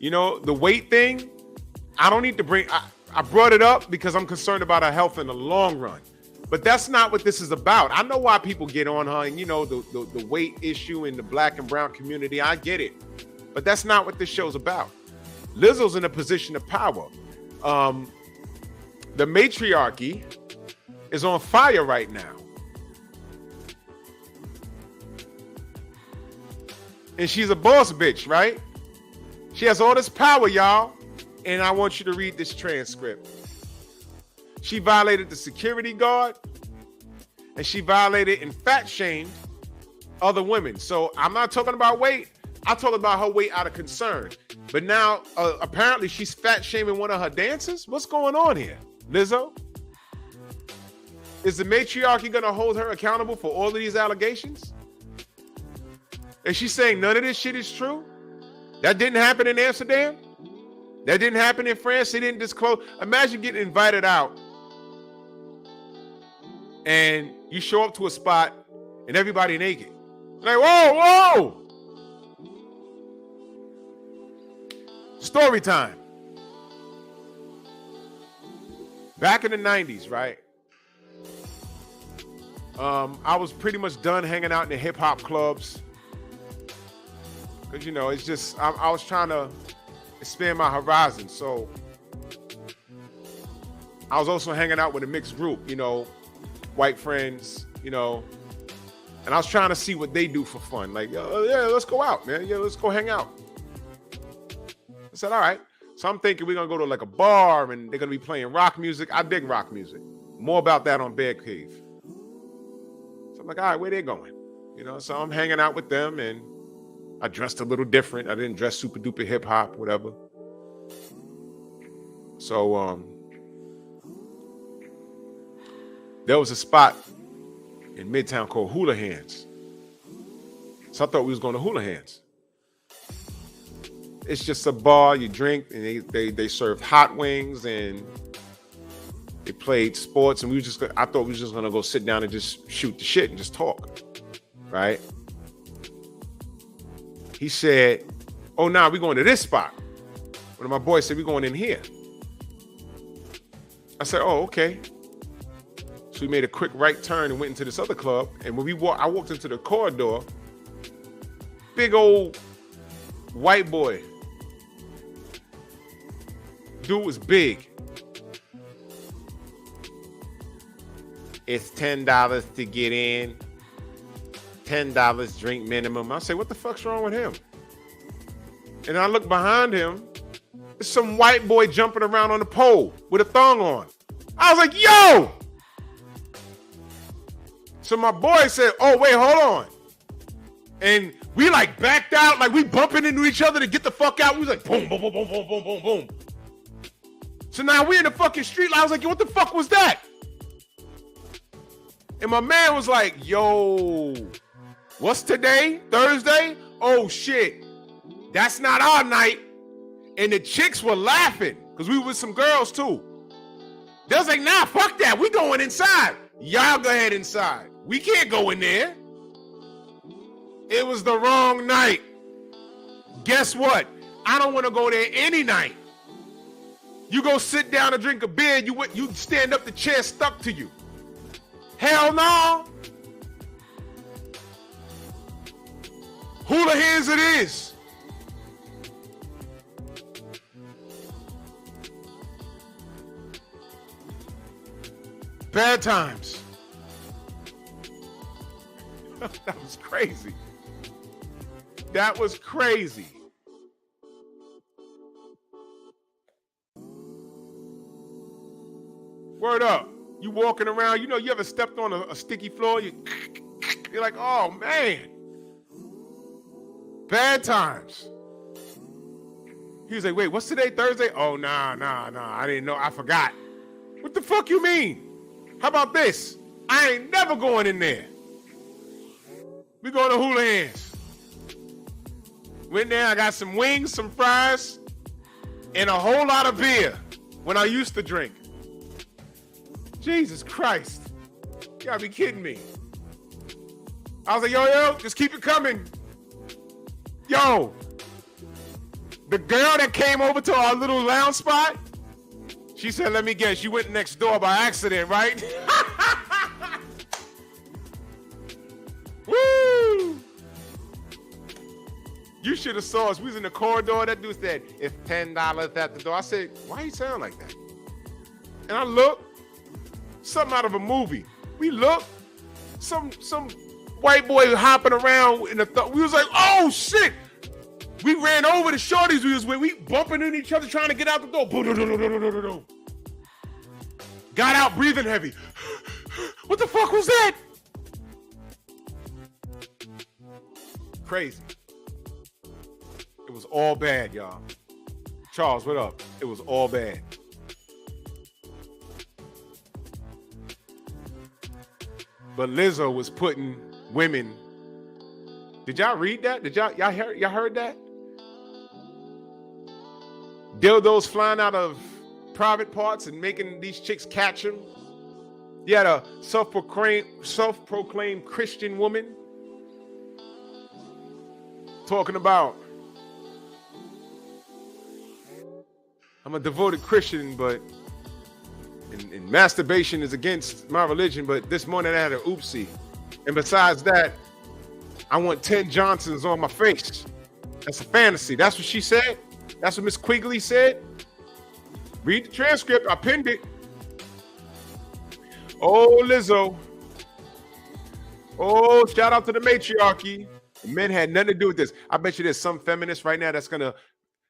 You know, the weight thing, I don't need to bring... I brought it up because I'm concerned about her health in the long run. But that's not what this is about. I know why people get on her and, you know, the weight issue in the black and brown community. I get it. But that's not what this show's about. Lizzo's in a position of power. The matriarchy is on fire right now. And she's a boss bitch, right? She has all this power, y'all. And I want you to read this transcript. She violated the security guard, and she violated and fat shamed other women. So I'm not talking about weight. I'm talking about her weight out of concern. But now, apparently, she's fat shaming one of her dancers. What's going on here, Lizzo? Is the matriarchy going to hold her accountable for all of these allegations? Is she saying none of this shit is true? That didn't happen in Amsterdam? That didn't happen in France? They didn't disclose. Imagine getting invited out and you show up to a spot and everybody naked. Like, whoa. Story time. Back in the 90s, right? I was pretty much done hanging out in the hip hop clubs. Because, you know, it's just, I was trying to expand my horizon. So I was also hanging out with a mixed group, you know, white friends, you know, and I was trying to see what they do for fun. Like, yeah, let's go out, man. Yeah, let's go hang out. I said, all right. So I'm thinking we're going to go to like a bar and they're going to be playing rock music. I dig rock music. More about that on Bear Cave. So I'm like, all right, where they going? You know, so I'm hanging out with them and I dressed a little different. I didn't dress super duper hip hop, whatever. So there was a spot in Midtown called Hula Hands. So I thought we was going to Hula Hands. It's just a bar, you drink, and they served hot wings and they played sports, and I thought we was just gonna go sit down and just shoot the shit and just talk, right? He said, oh, nah, we're going to this spot. One of my boys said, we're going in here. I said, oh, okay. So we made a quick right turn and went into this other club, and when I walked into the corridor, big old white boy. Dude was big. It's $10 to get in. $10 drink minimum. I say, what the fuck's wrong with him? And I look behind him. There's some white boy jumping around on the pole with a thong on. I was like, yo! So my boy said, oh, wait, hold on. And we like backed out, like we bumping into each other to get the fuck out. We was like, boom, boom, boom, boom, boom, boom, boom, boom. So now we're in the fucking street. I was like, what the fuck was that? And my man was like, yo, what's today? Thursday? Oh shit, that's not our night. And the chicks were laughing because we were with some girls too. They was like, nah, fuck that. We going inside. Y'all go ahead inside. We can't go in there. It was the wrong night. Guess what? I don't want to go there any night. You go sit down and drink a beer, you stand up, the chair stuck to you. Hell no. Hula Hands it is. Bad times. That was crazy. That was crazy. Word up. You walking around, you know, you ever stepped on a sticky floor? You're like, oh, man. Bad times. He was like, wait, what's today? Thursday? Oh, nah. I didn't know. I forgot. What the fuck you mean? How about this? I ain't never going in there. We going to Hula Hands. Went there, I got some wings, some fries, and a whole lot of beer when I used to drink. Jesus Christ. You gotta be kidding me. I was like, yo, just keep it coming. Yo, the girl that came over to our little lounge spot, she said, let me guess, you went next door by accident, right? Woo! You should have saw us. We was in the corridor. That dude said, it's $10 at the door. I said, why you sound like that? And I looked, something out of a movie. We looked, some white boy hopping around in the we was like, oh shit. We ran over the shorties we was with. We bumping into each other trying to get out the door. Got out breathing heavy. What the fuck was that? Crazy. It was all bad, y'all. Charles, what up? It was all bad. But Lizzo was putting women. Did y'all read that? Did y'all heard that? Dildos flying out of private parts and making these chicks catch them. You had a self-proclaimed Christian woman talking about, I'm a devoted Christian, but and masturbation is against my religion, but this morning I had an oopsie. And besides that, I want 10 Johnsons on my face. That's a fantasy. That's what she said. That's what Miss Quigley said. Read the transcript. I pinned it. Oh, Lizzo. Oh, shout out to the matriarchy. The men had nothing to do with this. I bet you there's some feminists right now that's gonna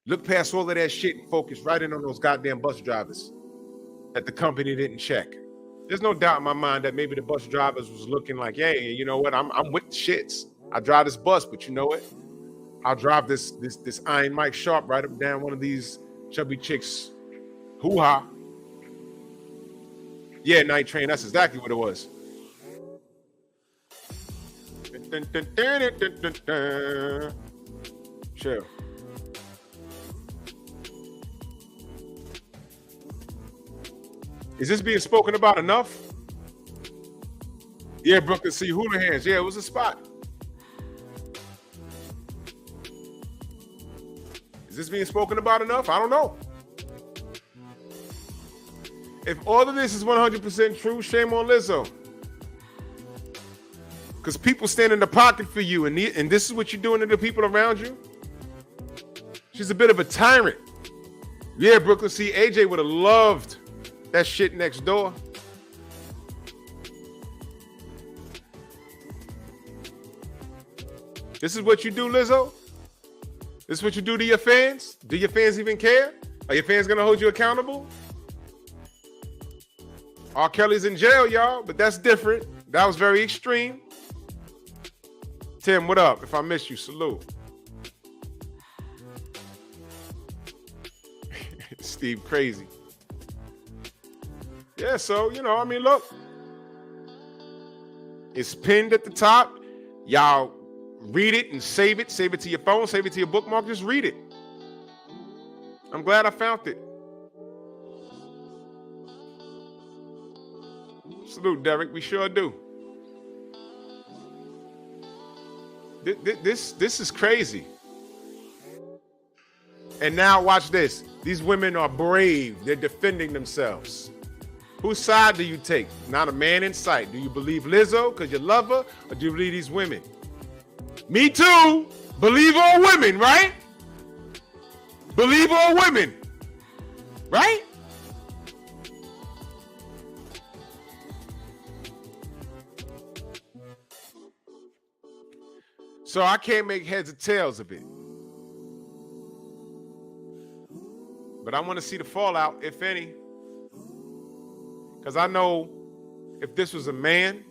look past all of that shit and focus right in on those goddamn bus drivers that the company didn't check. There's no doubt in my mind that maybe the bus drivers was looking like, hey, you know what? I'm with the shits. I drive this bus, but you know what? I'll drive this Iron Mike Sharp right up down one of these chubby chicks. Hoo-ha. Yeah, Night Train. That's exactly what it was. Chill. Is this being spoken about enough? Yeah, Brooklyn C. Houlihan's. Yeah, it was a spot. Is this being spoken about enough? I don't know. If all of this is 100% true, shame on Lizzo. Because people stand in the pocket for you, and this is what you're doing to the people around you. She's a bit of a tyrant. Yeah, Brooklyn C. AJ would have loved that shit next door. This is what you do, Lizzo? This is what you do to your fans? Do your fans even care? Are your fans gonna hold you accountable? R. Kelly's in jail, y'all, but that's different. That was very extreme. Tim, what up? If I miss you, salute. Steve crazy. Yeah, so, you know, I mean, look. It's pinned at the top. Y'all read it and save it. Save it to your phone. Save it to your bookmark. Just read it. I'm glad I found it. Salute, Derek. We sure do. This is crazy. And now watch this. These women are brave. They're defending themselves. Whose side do you take? Not a man in sight. Do you believe Lizzo because you love her, or do you believe these women? Me too. Believe all women, right? Believe all women, right? So I can't make heads or tails of it. But I want to see the fallout, if any. Because I know if this was a man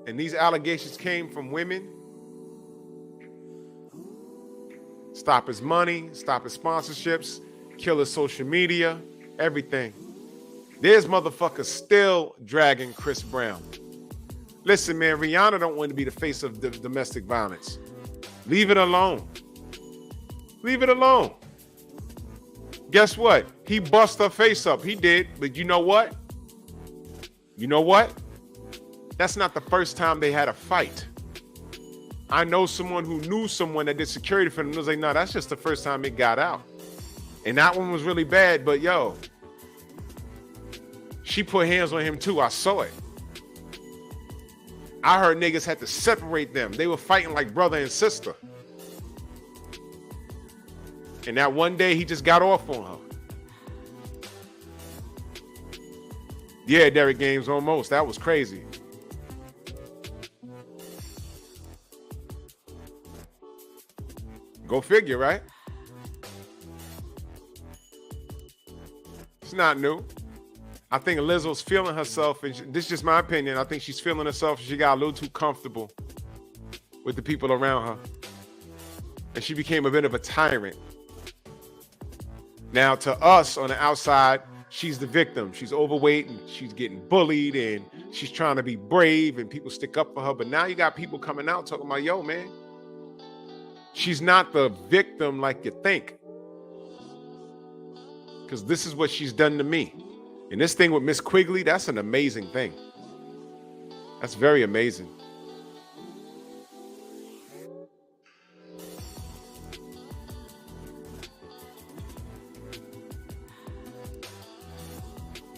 and these allegations came from women, stop his money, stop his sponsorships, kill his social media, everything. There's motherfuckers still dragging Chris Brown. Listen, man, Rihanna don't want to be the face of domestic violence. Leave it alone. Leave it alone. Guess what? He bust her face up. He did. But you know what? You know what? That's not the first time they had a fight. I know someone who knew someone that did security for them. It was like, no, that's just the first time it got out. And that one was really bad. But yo, she put hands on him too. I saw it. I heard niggas had to separate them. They were fighting like brother and sister. And that one day he just got off on her. Yeah, Derek Games, almost. That was crazy. Go figure, right? It's not new. I think Lizzo's feeling herself, and this is just my opinion. I think she's feeling herself. She got a little too comfortable with the people around her. And she became a bit of a tyrant. Now, to us on the outside, she's the victim. She's overweight and she's getting bullied and she's trying to be brave and people stick up for her. But now you got people coming out talking about, yo, man, she's not the victim like you think. Because this is what she's done to me. And this thing with Miss Quigley, that's an amazing thing. That's very amazing.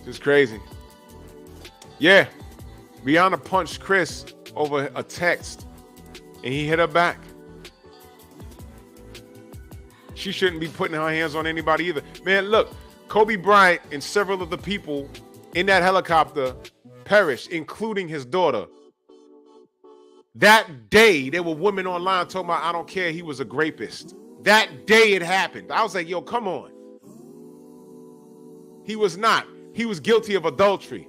Just crazy. Yeah. Rihanna punched Chris over a text and he hit her back. She shouldn't be putting her hands on anybody either. Man, look, Kobe Bryant and several of the people in that helicopter perished, including his daughter. That day, there were women online talking about, I don't care, he was a rapist. That day it happened. I was like, yo, come on. He was not. He was guilty of adultery.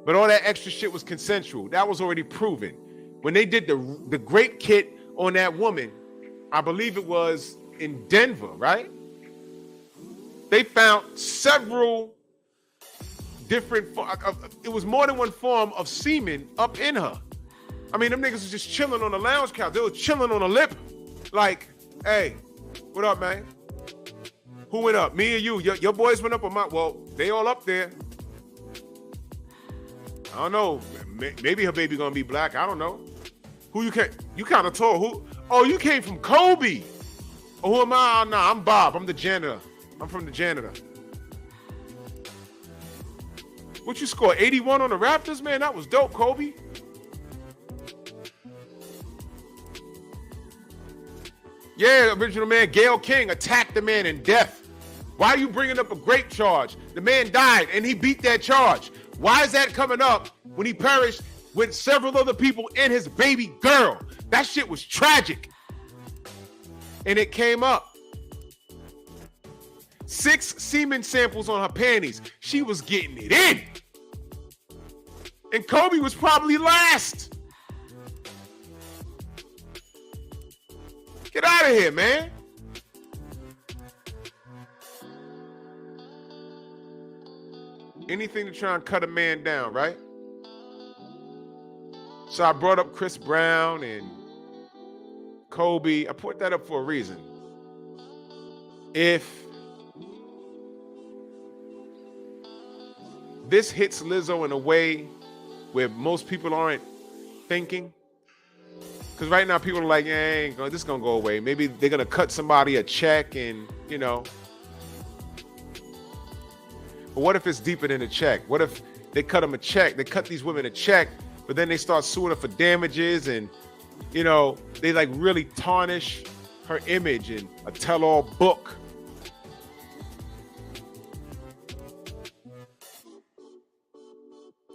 But all that extra shit was consensual. That was already proven. When they did the grape kit on that woman, I believe it was in Denver, right? They found several different, it was more than one form of semen up in her. I mean, them niggas was just chilling on the lounge couch. They were chilling on the lip. Like, hey, what up, man? Who went up? Me or you? Your boys went up or mine? Well, they all up there. I don't know. Maybe her baby gonna be black. I don't know. Who you came? You kind of tall. Who? Oh, you came from Kobe. Oh, who am I? Nah, I'm Bob. I'm the janitor. I'm from the janitor. What you score? 81 on the Raptors, man? That was dope, Kobe. Yeah, original man Gayle King attacked the man in death. Why are you bringing up a grape charge? The man died and he beat that charge. Why is that coming up when he perished with several other people and his baby girl? That shit was tragic. And it came up. 6 semen samples on her panties. She was getting it in. And Kobe was probably last. Get out of here, man. Anything to try and cut a man down, right? So I brought up Chris Brown and Kobe. I put that up for a reason. If this hits Lizzo in a way where most people aren't thinking, because right now people are like, yeah, this is going to go away. Maybe they're going to cut somebody a check and, you know. But what if it's deeper than a check? What if they cut them a check? They cut these women a check, but then they start suing her for damages and, you know, they like really tarnish her image in a tell-all book.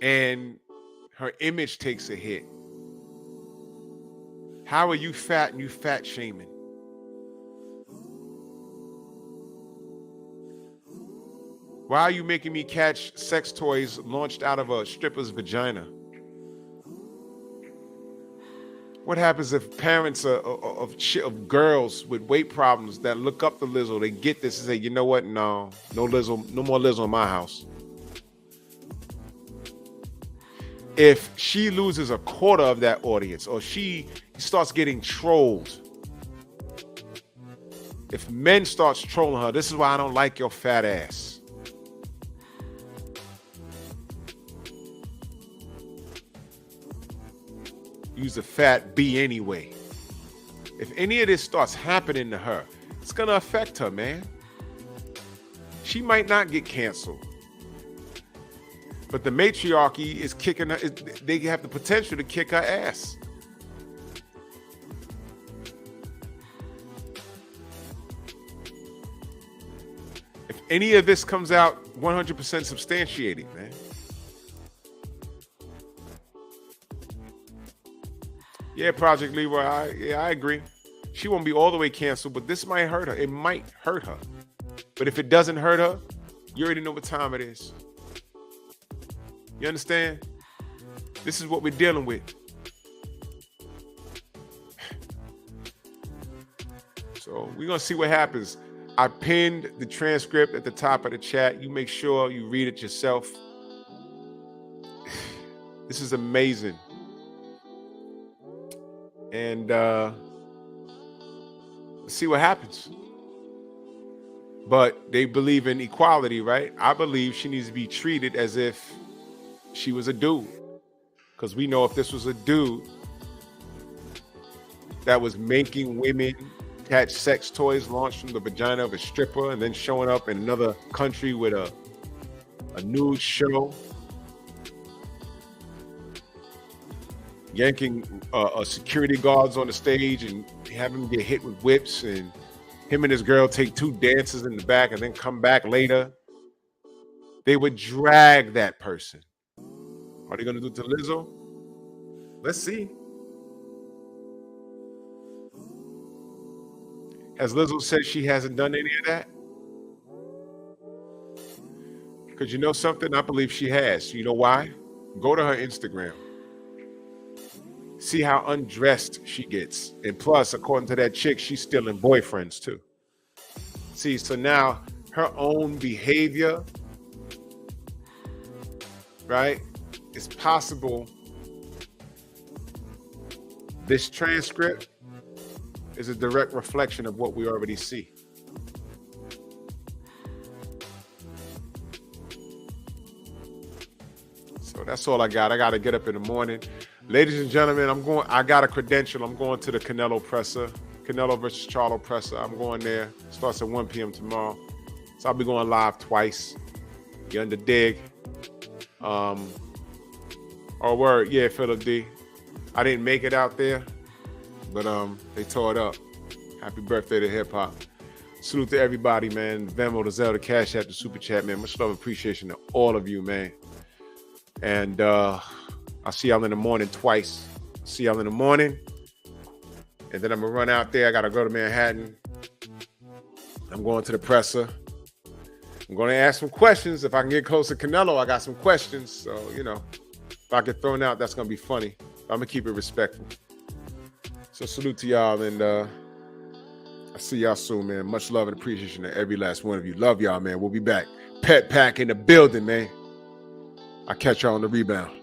And her image takes a hit. How are you fat and you fat shaming? Why are you making me catch sex toys launched out of a stripper's vagina? What happens if parents of girls with weight problems that look up to Lizzo, they get this and say, you know what? No Lizzo, no more Lizzo in my house. If she loses a quarter of that audience or she starts getting trolled, if men starts trolling her, this is why I don't like your fat ass. Use a fat B anyway. If any of this starts happening to her, it's gonna affect her, man. She might not get canceled, but the matriarchy is kicking her. They have the potential to kick her ass. If any of this comes out 100% substantiated, man. Yeah, Project Leroy, I agree. She won't be all the way canceled, but this might hurt her. It might hurt her. But if it doesn't hurt her, you already know what time it is. You understand? This is what we're dealing with. So we're going to see what happens. I pinned the transcript at the top of the chat. You make sure you read it yourself. This is amazing. And let's see what happens. But they believe in equality, right? I believe she needs to be treated as if she was a dude. Because we know if this was a dude that was making women catch sex toys launched from the vagina of a stripper and then showing up in another country with a nude show, yanking security guards on the stage and have him get hit with whips, and him and his girl take 2 dances in the back and then come back later, they would drag that person. Are they going to do it to Lizzo? Let's see. As Lizzo said, she hasn't done any of that. Because you know something? I believe she has. You know why? Go to her Instagram. See how undressed she gets. And plus, according to that chick, she's stealing boyfriends too. See, so now her own behavior, right? It's possible this transcript is a direct reflection of what we already see. So that's all I got. I got to get up in the morning. Ladies and gentlemen, I got a credential. I'm going to the Canelo presser. Canelo versus Charlo presser. I'm going there. Starts at 1 p.m. tomorrow. So I'll be going live twice. You under dig? Oh, word. Yeah, Philip D. I didn't make it out there, but they tore it up. Happy birthday to hip hop. Salute to everybody, man. Venmo, the Zelle, the Cash App, the Super Chat, man. Much love and appreciation to all of you, man. And I'll see y'all in the morning twice. See y'all in the morning. And then I'm going to run out there. I got to go to Manhattan. I'm going to the presser. I'm going to ask some questions. If I can get close to Canelo, I got some questions. So, you know, if I get thrown out, that's going to be funny. I'm going to keep it respectful. So salute to y'all. And I'll see y'all soon, man. Much love and appreciation to every last one of you. Love y'all, man. We'll be back. P.E.P in the building, man. I'll catch y'all on the rebound.